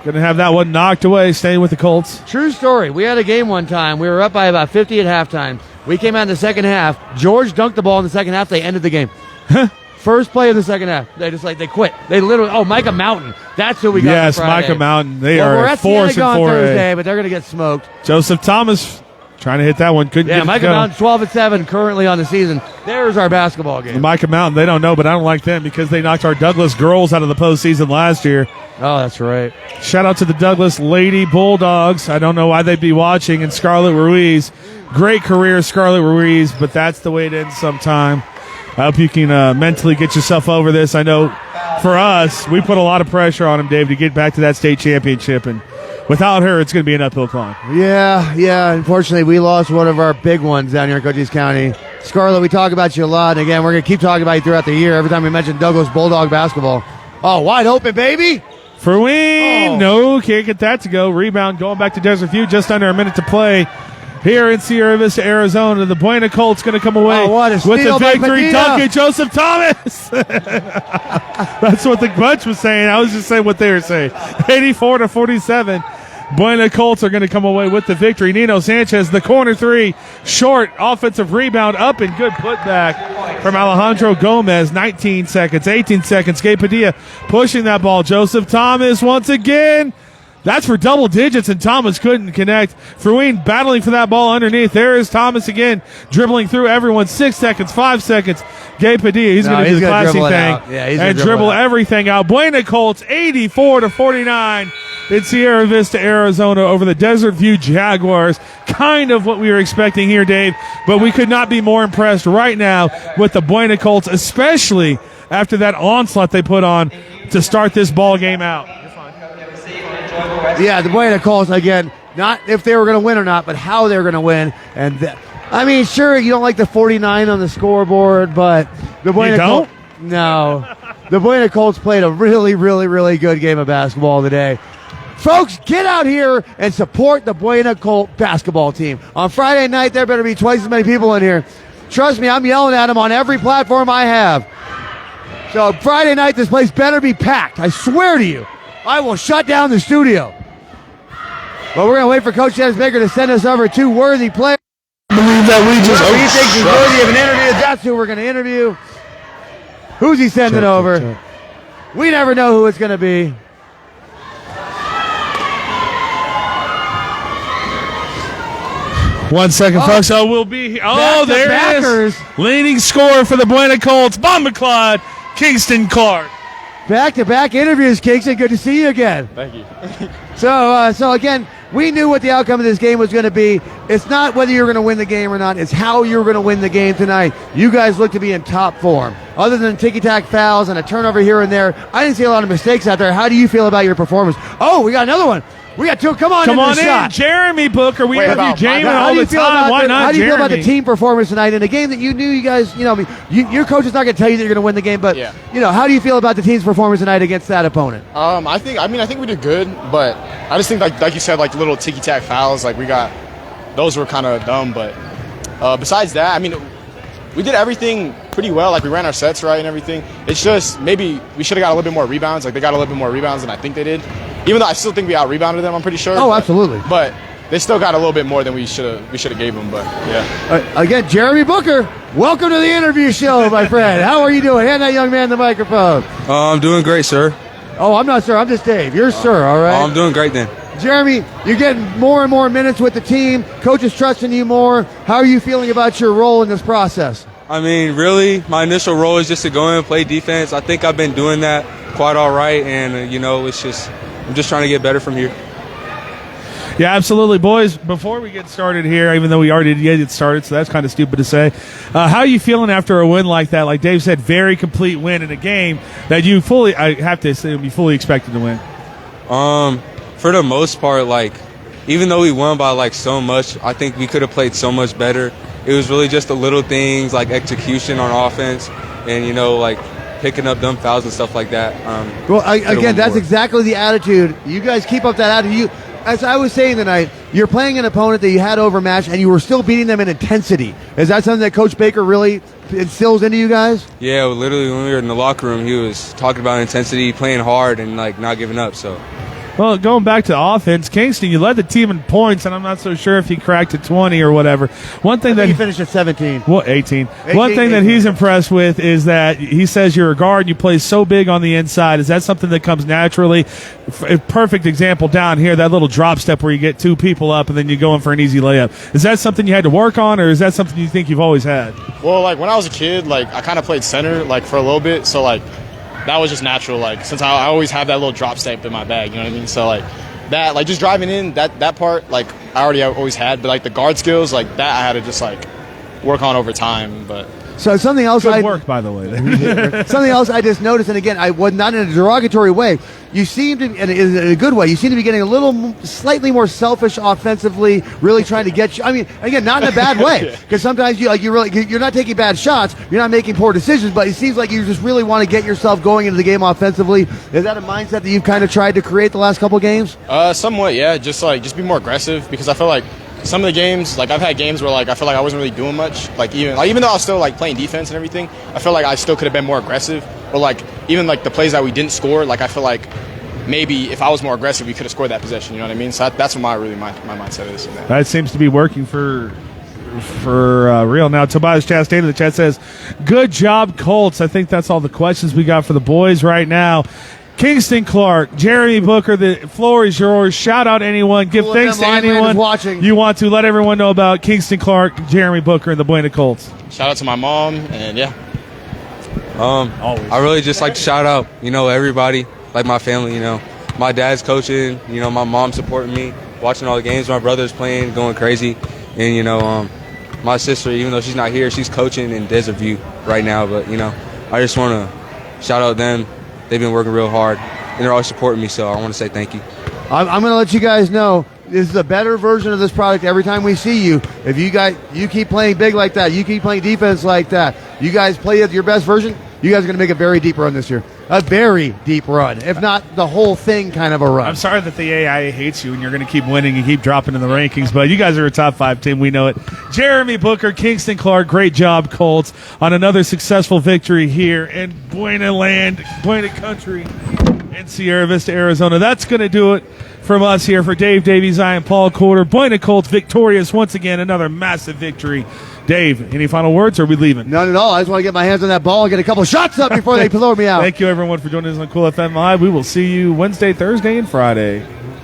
Going to have that one knocked away, staying with the Colts. True story. We had a game one time. We were up by about 50 at halftime. We came out in the second half. George dunked the ball in the second half. They ended the game. First play of the second half. They quit. They literally, Micah Mountain. That's who we got. Yes, Friday. Micah Mountain. We're at at force Siena and on 4A. Thursday, but they're going to get smoked. Joseph Thomas trying to hit that one. Couldn't get it Micah to go. Mountain 12-7 currently on the season. There's our basketball game. Micah Mountain, they don't know, but I don't like them because they knocked our Douglas girls out of the postseason last year. Oh, that's right. Shout out to the Douglas Lady Bulldogs. I don't know why they'd be watching. And Scarlett Ruiz. Great career, Scarlett Ruiz, but that's the way it ends sometime. I hope you can mentally get yourself over this. I know for us, we put a lot of pressure on him, Dave, to get back to that state championship. And without her, it's going to be an uphill climb. Yeah. Unfortunately, we lost one of our big ones down here in Cochise County. Scarlett, we talk about you a lot. And again, we're going to keep talking about you throughout the year. Every time we mention Douglas Bulldog basketball. Oh, wide open, baby. Fruin, no, can't get that to go. Rebound going back to Desert View. Just under a minute to play here in Sierra Vista, Arizona. The Buena Colts going to come away with the victory. Duncan Joseph Thomas. That's what the bunch was saying. I was just saying what they were saying. 84-47. Buena Colts are going to come away with the victory. Nino Sanchez, the corner 3, short offensive rebound, up and good putback from Alejandro Gomez. 19 seconds, 18 seconds. Gabe Padilla pushing that ball. Joseph Thomas once again. That's for double digits, and Thomas couldn't connect. Fruin battling for that ball underneath. There is Thomas again, dribbling through everyone. 6 seconds, 5 seconds. Gabe Padilla, he's going to do the classy thing and dribble everything out. Buena Colts, 84-49. in Sierra Vista, Arizona, over the Desert View Jaguars. Kind of what we were expecting here, Dave, but we could not be more impressed right now with the BUENA Colts, especially after that onslaught they put on to start this ball game out. Yeah, the BUENA Colts, again, not if they were going to win or not, but how they were going to win. And I mean, sure, you don't like the 49 on the scoreboard, but the BUENA Colts. No. The BUENA Colts played a really, really, really good game of basketball today. Folks, get out here and support the BUENA Colt basketball team. On Friday night, there better be twice as many people in here. Trust me, I'm yelling at them on every platform I have. So Friday night, this place better be packed. I swear to you, I will shut down the studio. But we're going to wait for Coach Dennis Baker to send us over two worthy players. I believe that we just. Whoever he thinks he's worthy of an interview, that's who we're going to interview. Who's he sending over? We never know who it's going to be. One second, folks. Oh, we'll be here. Oh, there it is. Leading scorer for the BUENA Colts, Bombaclad, Kingston Clark. Back-to-back interviews, Kingston. Good to see you again. Thank you. So again, we knew what the outcome of this game was going to be. It's not whether you're going to win the game or not. It's how you're going to win the game tonight. You guys look to be in top form. Other than ticky-tack fouls and a turnover here and there, I didn't see a lot of mistakes out there. How do you feel about your performance? Oh, we got another one. We got two. Come on in. Shot. Jeremy Booker. We interview Jamin all the time. Why not? How do you feel about Jeremy? the team performance tonight in a game that you knew you guys, your coach is not going to tell you that you're going to win the game, but how do you feel about the team's performance tonight against that opponent? I think we did good, but I just think like you said, like little ticky tack fouls, like those were kind of dumb. But besides that, I mean, we did everything pretty well. Like we ran our sets right and everything. It's just maybe we should have got a little bit more rebounds. Like they got a little bit more rebounds than I think they did. Even though I still think we out-rebounded them, I'm pretty sure. Oh, absolutely. But they still got a little bit more than we should have gave them. But yeah. Again, Jeremy Booker, welcome to the interview show, my friend. How are you doing? Hand that young man the microphone. I'm doing great, sir. Oh, I'm not sir. I'm just Dave. You're sir, all right? I'm doing great then. Jeremy, you're getting more and more minutes with the team. Coach is trusting you more. How are you feeling about your role in this process? I mean, really, my initial role is just to go in and play defense. I think I've been doing that quite all right, and, it's just I'm just trying to get better from here. Yeah, absolutely. Boys, before we get started here, even though we already did get started, so that's kind of stupid to say, how are you feeling after a win like that? Like Dave said, very complete win in a game that I have to assume you fully expected to win. For the most part, even though we won by so much, I think we could have played so much better. It was really just the little things like execution on offense and, picking up dumb fouls and stuff like that. Again, that's exactly the attitude. You guys keep up that attitude. As I was saying tonight, you're playing an opponent that you had overmatched, and you were still beating them in intensity. Is that something that Coach Baker really instills into you guys? Yeah, literally when we were in the locker room, he was talking about intensity, playing hard, and not giving up. So. Well, going back to offense, Kingston, you led the team in points, and I'm not so sure if he cracked at 20 or whatever. One thing that he finished at 17. Well, 18. One thing that he's impressed with is that he says you're a guard and you play so big on the inside. Is that something that comes naturally? A perfect example down here, that little drop step where you get two people up and then you go in for an easy layup. Is that something you had to work on, or is that something you think you've always had? Well, when I was a kid, I kind of played center for a little bit, so that was just natural. Since I always have that little drop step in my bag, you know what I mean? So that, just driving in, that part, I already always had, but the guard skills, that I had to just work on over time. But so something else. Good work, by the way. Something else I just noticed, and again, I was not in a derogatory way. You seem to, in a good way, you seem to be getting a little, slightly more selfish offensively, really trying to get you. I mean, again, not in a bad way, because sometimes you're not taking bad shots, you're not making poor decisions, but it seems like you just really want to get yourself going into the game offensively. Is that a mindset that you've kind of tried to create the last couple games? Somewhat, yeah. Just be more aggressive, because I feel like some of the games, I've had games where I feel like I wasn't really doing much. Even though I was still playing defense and everything, I feel like I still could have been more aggressive. Or even the plays that we didn't score, I feel like maybe if I was more aggressive, we could have scored that possession. You know what I mean? So that's what my mindset is. That seems to be working for real now. Tobias Chastain in the chat says, "Good job, Colts." I think that's all the questions we got for the boys right now. Kingston Clark, Jeremy Booker, the floor is yours. Shout out anyone. Give thanks to anyone watching. You want to. Let everyone know about Kingston Clark, Jeremy Booker, and the BUENA Colts. Shout out to my mom, and yeah. I really just like to shout out, everybody, my family, my dad's coaching, you know, my mom supporting me, watching all the games, my brother's playing, going crazy. And, you know, my sister, even though she's not here, she's coaching in Desert View right now. But, you know, I just want to shout out them. They've been working real hard, and they're always supporting me, so I want to say thank you. I'm going to let you guys know this is a better version of this product every time we see you. If you keep playing big like that, you keep playing defense like that, you guys play at your best version, you guys are going to make a very deep run this year. A very deep run, if not the whole thing kind of a run. I'm sorry that the AI hates you and you're going to keep winning and keep dropping in the rankings, but you guys are a top 5 team. We know it. Jeremy Booker, Kingston Clark, great job, Colts, on another successful victory here in Buena Land, Buena Country in Sierra Vista, Arizona. That's going to do it from us here for Dave Davies, I am Paul Quarter. Buena Colts victorious once again, another massive victory. Dave, any final words, or are we leaving? None at all. I just want to get my hands on that ball and get a couple shots up before they throw me out. Thank you, everyone, for joining us on Cool FM Live. We will see you Wednesday, Thursday, and Friday.